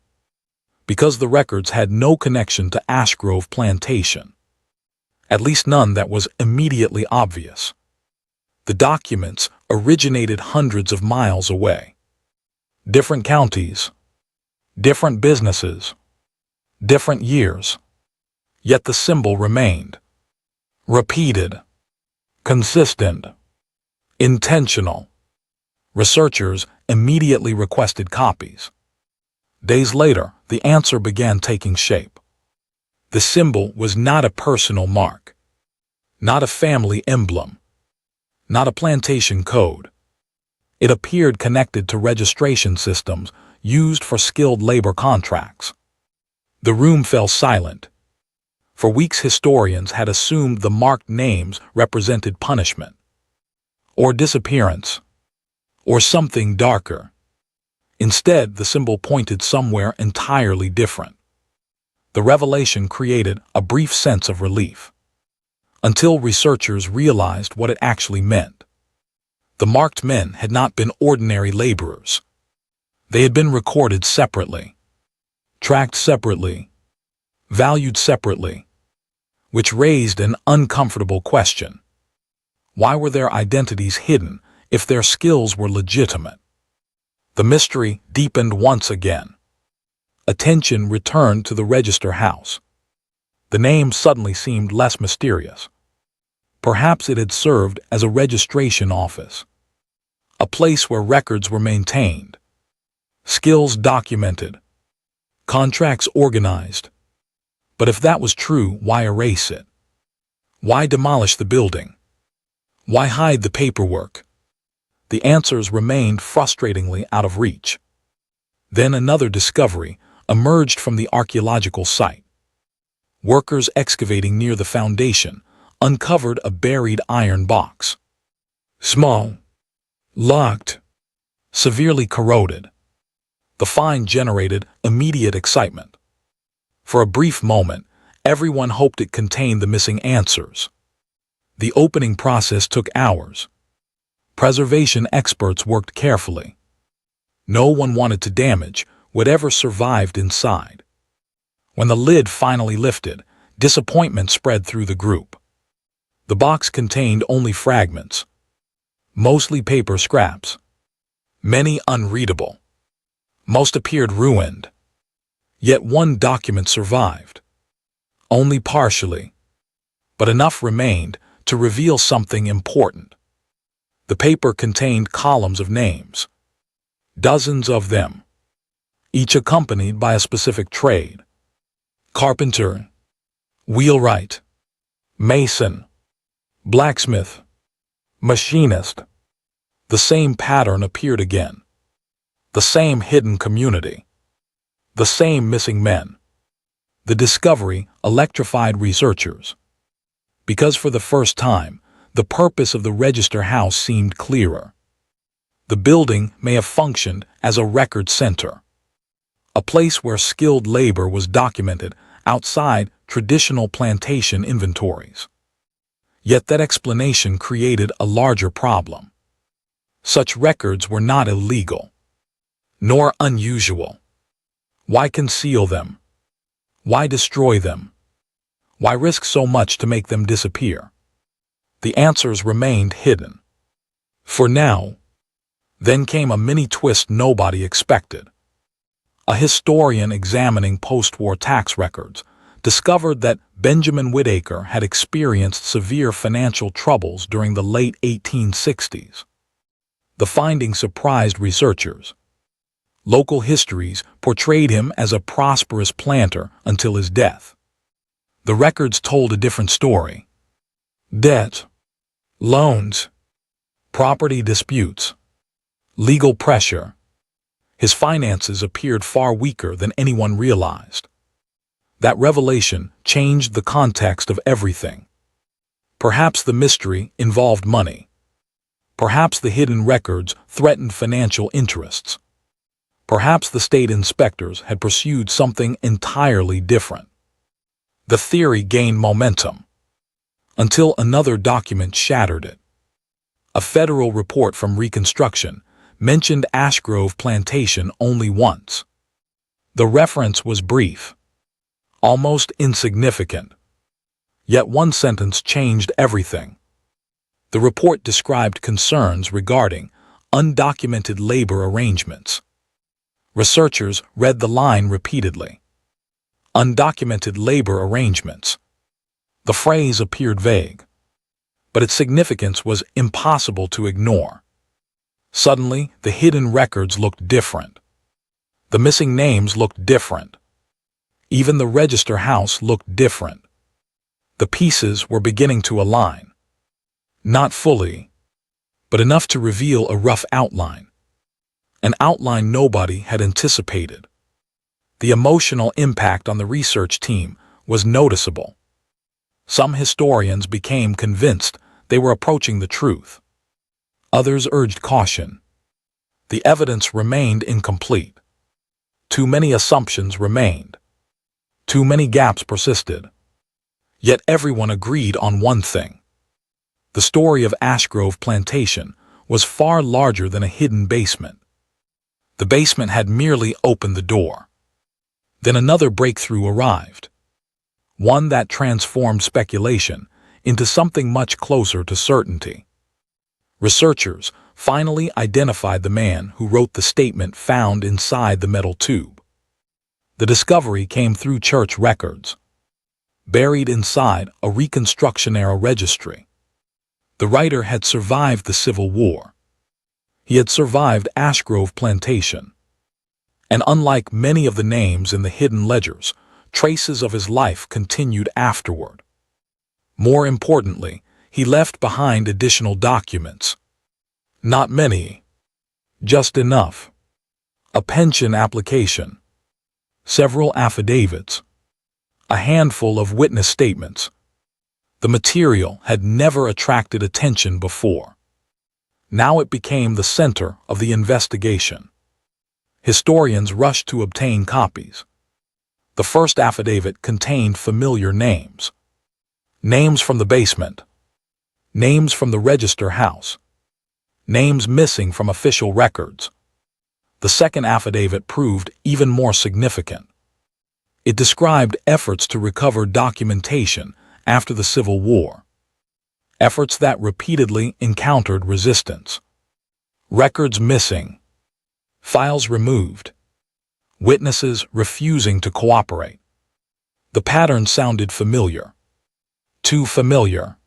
because the records had no connection to Ashgrove Plantation, at least none that was immediately obvious. The documents originated hundreds of miles away. Different counties, different businesses, different years. Yet the symbol remained. Repeated, consistent, intentional. Researchers immediately requested copies. Days later, the answer began taking shape. The symbol was not a personal mark, not a family emblem, not a plantation code. It appeared connected to registration systems used for skilled labor contracts. The room fell silent. For weeks, historians had assumed the marked names represented punishment, or disappearance, or something darker. Instead, the symbol pointed somewhere entirely different. The revelation created a brief sense of relief, until researchers realized what it actually meant. The marked men had not been ordinary laborers. They had been recorded separately, tracked separately, valued separately, which raised an uncomfortable question. Why were their identities hidden if their skills were legitimate? The mystery deepened once again. Attention returned to the register house. The name suddenly seemed less mysterious. Perhaps it had served as a registration office, a place where records were maintained, skills documented, contracts organized. But if that was true, why erase it? Why demolish the building? Why hide the paperwork? The answers remained frustratingly out of reach. Then another discovery emerged from the archaeological site. Workers excavating near the foundation uncovered a buried iron box. Small, locked, severely corroded. The find generated immediate excitement. For a brief moment, everyone hoped it contained the missing answers. The opening process took hours. Preservation experts worked carefully. No one wanted to damage whatever survived inside. When the lid finally lifted, disappointment spread through the group. The box contained only fragments, mostly paper scraps, many unreadable. Most appeared ruined. Yet one document survived, only partially, but enough remained to reveal something important. The paper contained columns of names, dozens of them, each accompanied by a specific trade: carpenter, wheelwright, mason, blacksmith, machinist. The same pattern appeared again. The same hidden community. The same missing men. The discovery electrified researchers, because for the first time, the purpose of the register house seemed clearer. The building may have functioned as a record center, a place where skilled labor was documented outside traditional plantation inventories. Yet that explanation created a larger problem. Such records were not illegal, nor unusual. Why conceal them? Why destroy them? Why risk so much to make them disappear? The answers remained hidden. For now. Then came a mini twist nobody expected. A historian examining post-war tax records discovered that Benjamin Whittaker had experienced severe financial troubles during the late 1860s. The finding surprised researchers. Local histories portrayed him as a prosperous planter until his death. The records told a different story. Debt, loans, property disputes, legal pressure. His finances appeared far weaker than anyone realized. That revelation changed the context of everything. Perhaps the mystery involved money. Perhaps the hidden records threatened financial interests. Perhaps the state inspectors had pursued something entirely different. The theory gained momentum, until another document shattered it. A federal report from Reconstruction mentioned Ashgrove Plantation only once. The reference was brief, almost insignificant. Yet one sentence changed everything. The report described concerns regarding undocumented labor arrangements. Researchers read the line repeatedly. Undocumented labor arrangements. The phrase appeared vague, but its significance was impossible to ignore. Suddenly, the hidden records looked different. The missing names looked different. Even the register house looked different. The pieces were beginning to align. Not fully, but enough to reveal a rough outline. An outline nobody had anticipated. The emotional impact on the research team was noticeable. Some historians became convinced they were approaching the truth. Others urged caution. The evidence remained incomplete. Too many assumptions remained. Too many gaps persisted. Yet everyone agreed on one thing. The story of Ashgrove Plantation was far larger than a hidden basement. The basement had merely opened the door. Then another breakthrough arrived. One that transformed speculation into something much closer to certainty. Researchers finally identified the man who wrote the statement found inside the metal tube. The discovery came through church records, buried inside a Reconstruction-era registry. The writer had survived the Civil War. He had survived Ashgrove Plantation. And unlike many of the names in the hidden ledgers, traces of his life continued afterward. More importantly, he left behind additional documents. Not many, just enough. A pension application, several affidavits, a handful of witness statements. The material had never attracted attention before. Now it became the center of the investigation. Historians rushed to obtain copies. The first affidavit contained familiar names. Names from the basement. Names from the register house. Names missing from official records. The second affidavit proved even more significant. It described efforts to recover documentation after the Civil War. Efforts that repeatedly encountered resistance. Records missing. Files removed. Witnesses refusing to cooperate. The pattern sounded familiar. Too familiar.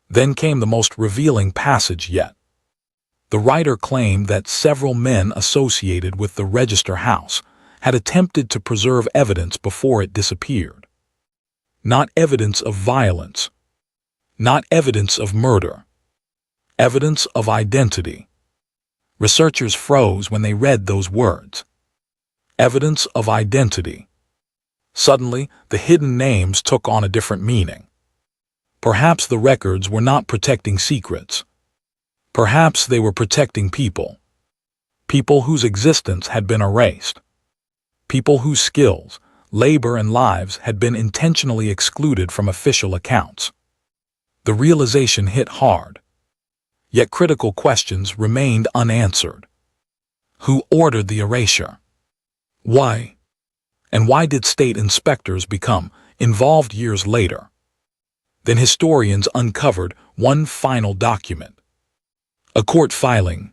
Then came the most revealing passage yet. The writer claimed that several men associated with the register house had attempted to preserve evidence before it disappeared. Not evidence of violence. Not evidence of murder. Evidence of identity. Researchers froze when they read those words. Evidence of identity. Suddenly, the hidden names took on a different meaning. Perhaps the records were not protecting secrets. Perhaps they were protecting people. People whose existence had been erased. People whose skills, labor, and lives had been intentionally excluded from official accounts. The realization hit hard. Yet critical questions remained unanswered. Who ordered the erasure? Why? And why did state inspectors become involved years later? Then historians uncovered one final document. A court filing.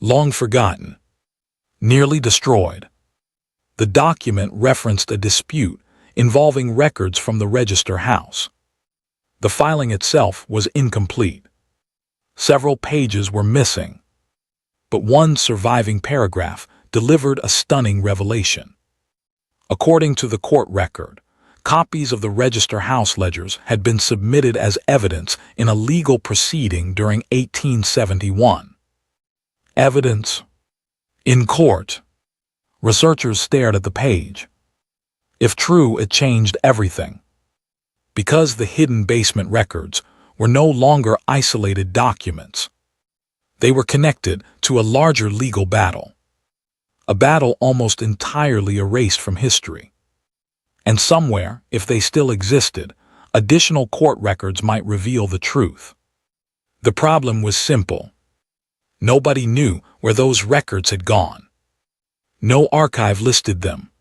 Long forgotten. Nearly destroyed. The document referenced a dispute involving records from the register house. The filing itself was incomplete. Several pages were missing. But one surviving paragraph delivered a stunning revelation. According to the court record, copies of the register house ledgers had been submitted as evidence in a legal proceeding during 1871. Evidence. In court. Researchers stared at the page. If true, it changed everything. Because the hidden basement records were no longer isolated documents. They were connected to a larger legal battle. A battle almost entirely erased from history. And somewhere, if they still existed, additional court records might reveal the truth. The problem was simple. Nobody knew where those records had gone. No archive listed them.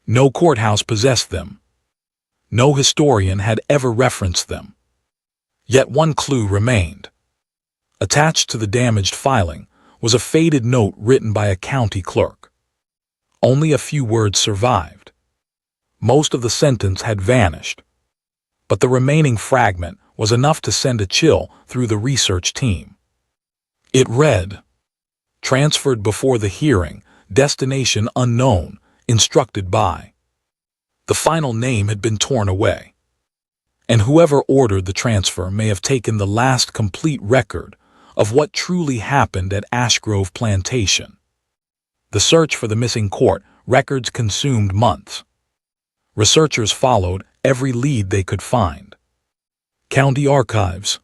No courthouse possessed them. No historian had ever referenced them. Yet one clue remained. Attached to the damaged filing was a faded note written by a county clerk. Only a few words survived. Most of the sentence had vanished. But the remaining fragment was enough to send a chill through the research team. It read, "Transferred before the hearing, destination unknown, instructed by." The final name had been torn away. And whoever ordered the transfer may have taken the last complete record of what truly happened at Ashgrove Plantation. The search for the missing court records consumed months. Researchers followed every lead they could find. County archives,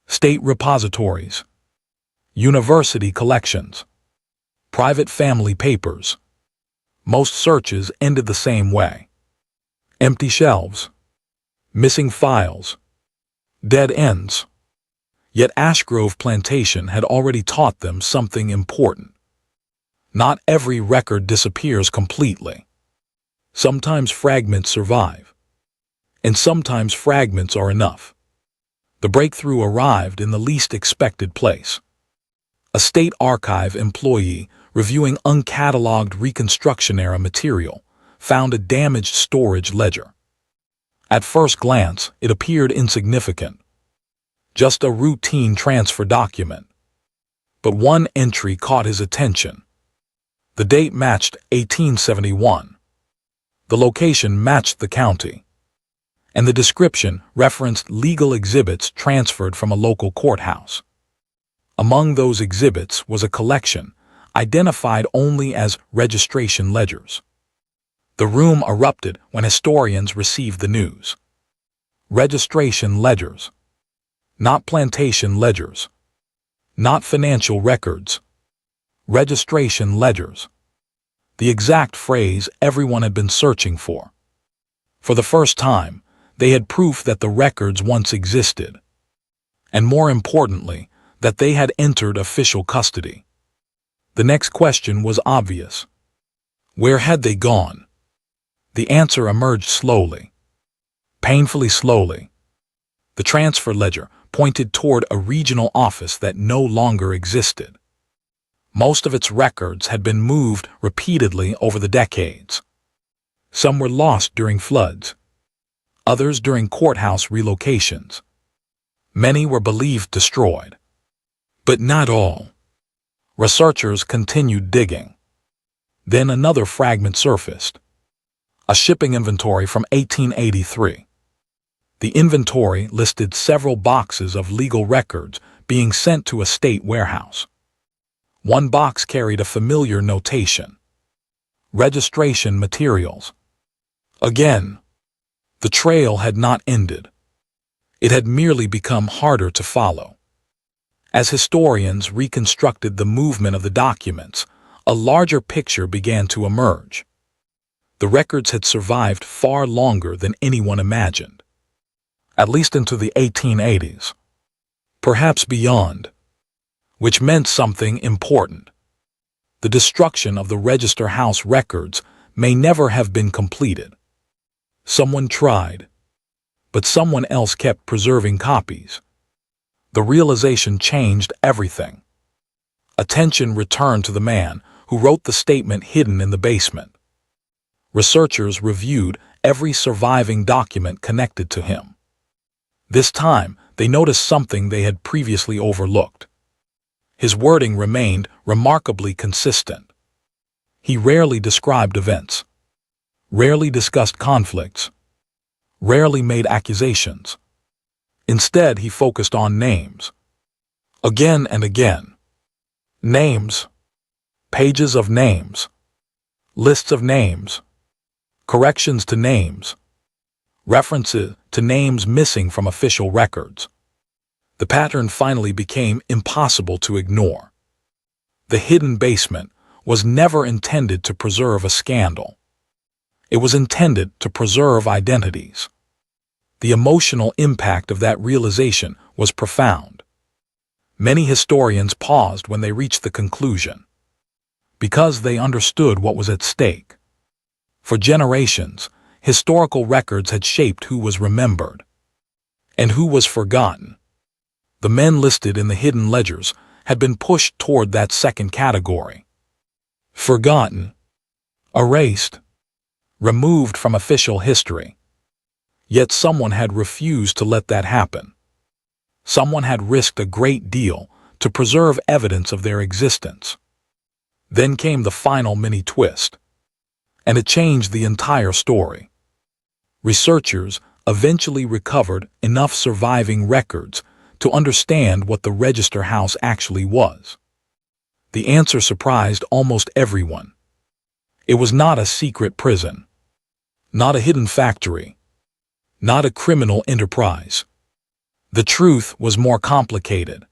state repositories, university collections, private family papers. Most searches ended the same way. Empty shelves, missing files, dead ends. Yet Ashgrove Plantation had already taught them something important. Not every record disappears completely. Sometimes fragments survive, and sometimes fragments are enough. The breakthrough arrived in the least expected place. A state archive employee reviewing uncatalogued Reconstruction-era material found a damaged storage ledger. At first glance, it appeared insignificant, just a routine transfer document. But one entry caught his attention. The date matched 1871. The location matched the county, and the description referenced legal exhibits transferred from a local courthouse. Among those exhibits was a collection identified only as registration ledgers. The room erupted when historians received the news. Registration ledgers. Not plantation ledgers. Not financial records. Registration ledgers. The exact phrase everyone had been searching for. For the first time, they had proof that the records once existed. And more importantly, that they had entered official custody. The next question was obvious. Where had they gone? The answer emerged slowly. Painfully slowly. The transfer ledger pointed toward a regional office that no longer existed. Most of its records had been moved repeatedly over the decades. Some were lost during floods, others during courthouse relocations. Many were believed destroyed. But not all. Researchers continued digging. Then another fragment surfaced. A shipping inventory from 1883. The inventory listed several boxes of legal records being sent to a state warehouse. One box carried a familiar notation. Registration materials. Again, the trail had not ended. It had merely become harder to follow. As historians reconstructed the movement of the documents, a larger picture began to emerge. The records had survived far longer than anyone imagined. At least into the 1880s. Perhaps beyond. Which meant something important. The destruction of the Register House records may never have been completed. Someone tried, but someone else kept preserving copies. The realization changed everything. Attention returned to the man who wrote the statement hidden in the basement. Researchers reviewed every surviving document connected to him. This time, they noticed something they had previously overlooked. His wording remained remarkably consistent. He rarely described events, rarely discussed conflicts, rarely made accusations. Instead, he focused on names. Again and again. Names. Pages of names. Lists of names. Corrections to names. References to names missing from official records. The pattern finally became impossible to ignore. The hidden basement was never intended to preserve a scandal. It was intended to preserve identities. The emotional impact of that realization was profound. Many historians paused when they reached the conclusion, because they understood what was at stake. For generations, historical records had shaped who was remembered and who was forgotten. The men listed in the hidden ledgers had been pushed toward that second category. Forgotten, erased, removed from official history. Yet someone had refused to let that happen. Someone had risked a great deal to preserve evidence of their existence. Then came the final mini-twist, and it changed the entire story. Researchers eventually recovered enough surviving records to understand what the Register House actually was. The answer surprised almost everyone. It was not a secret prison, not a hidden factory, not a criminal enterprise. The truth was more complicated,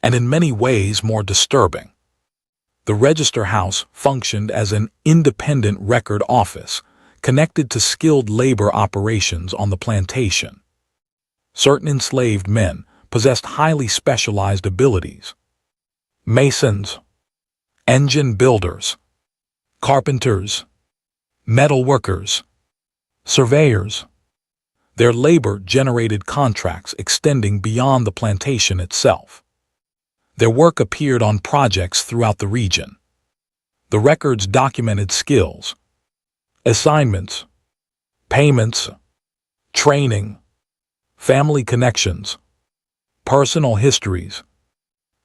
and in many ways more disturbing. The Register House functioned as an independent record office, connected to skilled labor operations on the plantation. Certain enslaved men possessed highly specialized abilities. Masons, engine builders, carpenters, metal workers, surveyors. Their labor generated contracts extending beyond the plantation itself. Their work appeared on projects throughout the region. The records documented skills, assignments, payments, training, family connections, personal histories.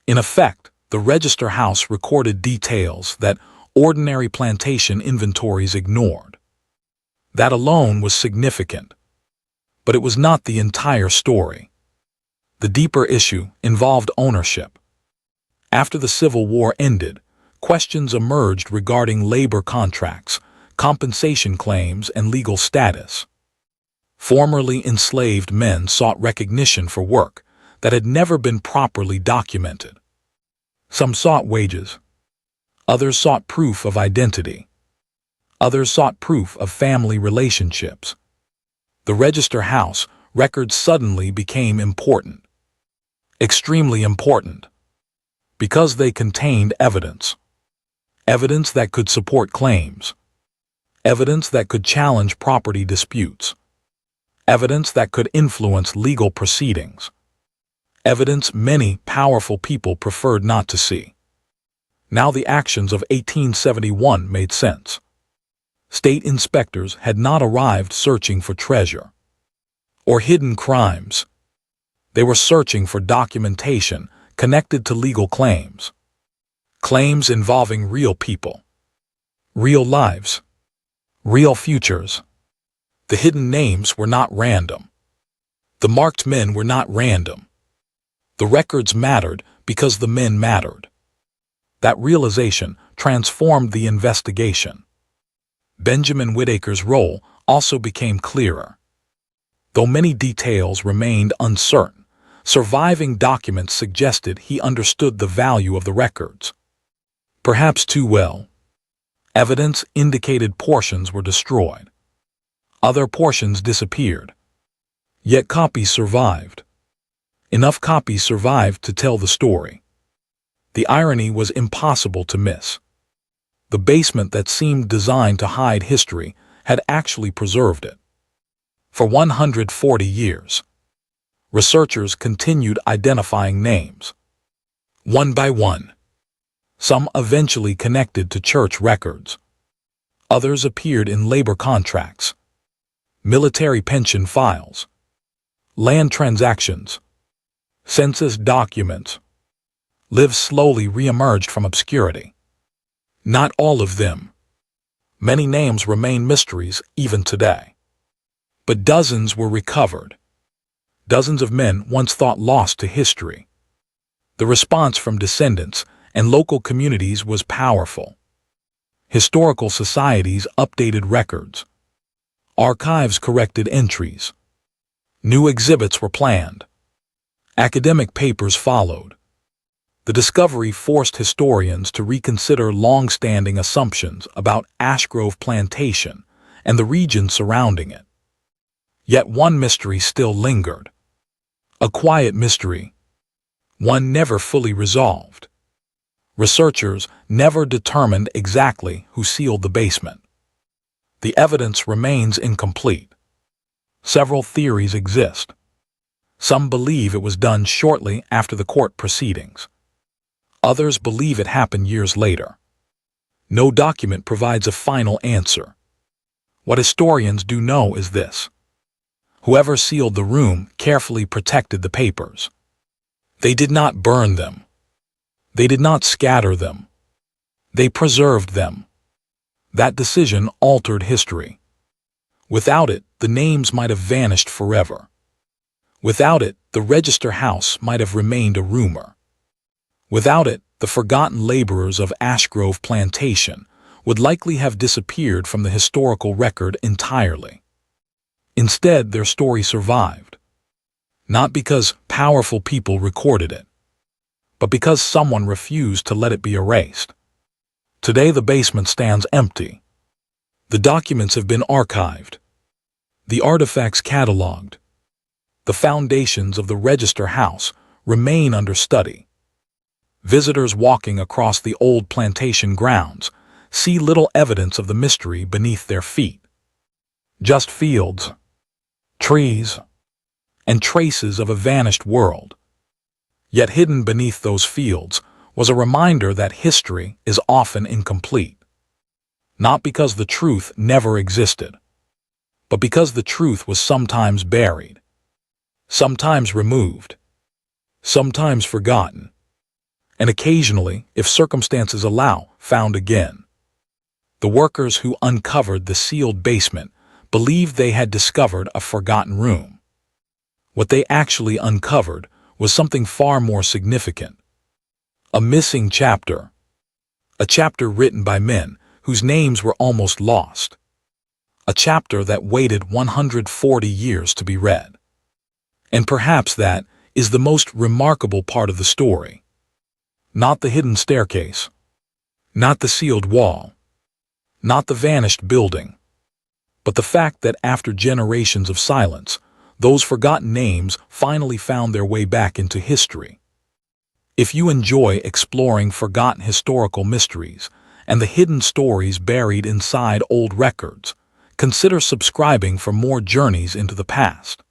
In effect, the register house recorded details that ordinary plantation inventories ignored. That alone was significant, but it was not the entire story. The deeper issue involved ownership. After the Civil War ended, questions emerged regarding labor contracts, compensation claims, and legal status. Formerly enslaved men sought recognition for work that had never been properly documented. Some sought wages. Others sought proof of identity. Others sought proof of family relationships. The register house records suddenly became important. Extremely important. Because they contained evidence. Evidence that could support claims. Evidence that could challenge property disputes. Evidence that could influence legal proceedings. Evidence many powerful people preferred not to see. Now the actions of 1871 made sense. State inspectors had not arrived searching for treasure or hidden crimes. They were searching for documentation connected to legal claims. Claims involving real people, real lives, real futures. The hidden names were not random. The marked men were not random. The records mattered because the men mattered. That realization transformed the investigation. Benjamin Whittaker's role also became clearer. Though many details remained uncertain, surviving documents suggested he understood the value of the records. Perhaps too well. Evidence indicated portions were destroyed. Other portions disappeared. Yet copies survived. Enough copies survived to tell the story. The irony was impossible to miss. The basement that seemed designed to hide history had actually preserved it. For 140 years, researchers continued identifying names. One by one. Some eventually connected to church records. Others appeared in labor contracts, military pension files, land transactions, census documents. Lives slowly re-emerged from obscurity. Not all of them. Many names remain mysteries even today. But dozens were recovered. Dozens of men once thought lost to history. The response from descendants and local communities was powerful. Historical societies updated records. Archives corrected entries. New exhibits were planned. Academic papers followed. The discovery forced historians to reconsider long-standing assumptions about Ash Grove Plantation and the region surrounding it. Yet one mystery still lingered. A quiet mystery. One never fully resolved. Researchers never determined exactly who sealed the basement. The evidence remains incomplete. Several theories exist. Some believe it was done shortly after the court proceedings. Others believe it happened years later. No document provides a final answer. What historians do know is this. Whoever sealed the room carefully protected the papers. They did not burn them. They did not scatter them. They preserved them. That decision altered history. Without it, the names might have vanished forever. Without it, the register house might have remained a rumor. Without it, the forgotten laborers of Ash Grove Plantation would likely have disappeared from the historical record entirely. Instead, their story survived. Not because powerful people recorded it, but because someone refused to let it be erased. Today, the basement stands empty. The documents have been archived, the artifacts cataloged. The foundations of the Register House remain under study. Visitors walking across the old plantation grounds see little evidence of the mystery beneath their feet. Just fields, trees, and traces of a vanished world. Yet hidden beneath those fields was a reminder that history is often incomplete. Not because the truth never existed, but because the truth was sometimes buried, sometimes removed, sometimes forgotten, and occasionally, if circumstances allow, found again. The workers who uncovered the sealed basement believed they had discovered a forgotten room. What they actually uncovered was something far more significant. A missing chapter. A chapter written by men whose names were almost lost. A chapter that waited 140 years to be read. And perhaps that is the most remarkable part of the story. Not the hidden staircase. Not the sealed wall. Not the vanished building. But the fact that after generations of silence, those forgotten names finally found their way back into history. If you enjoy exploring forgotten historical mysteries and the hidden stories buried inside old records, consider subscribing for more journeys into the past.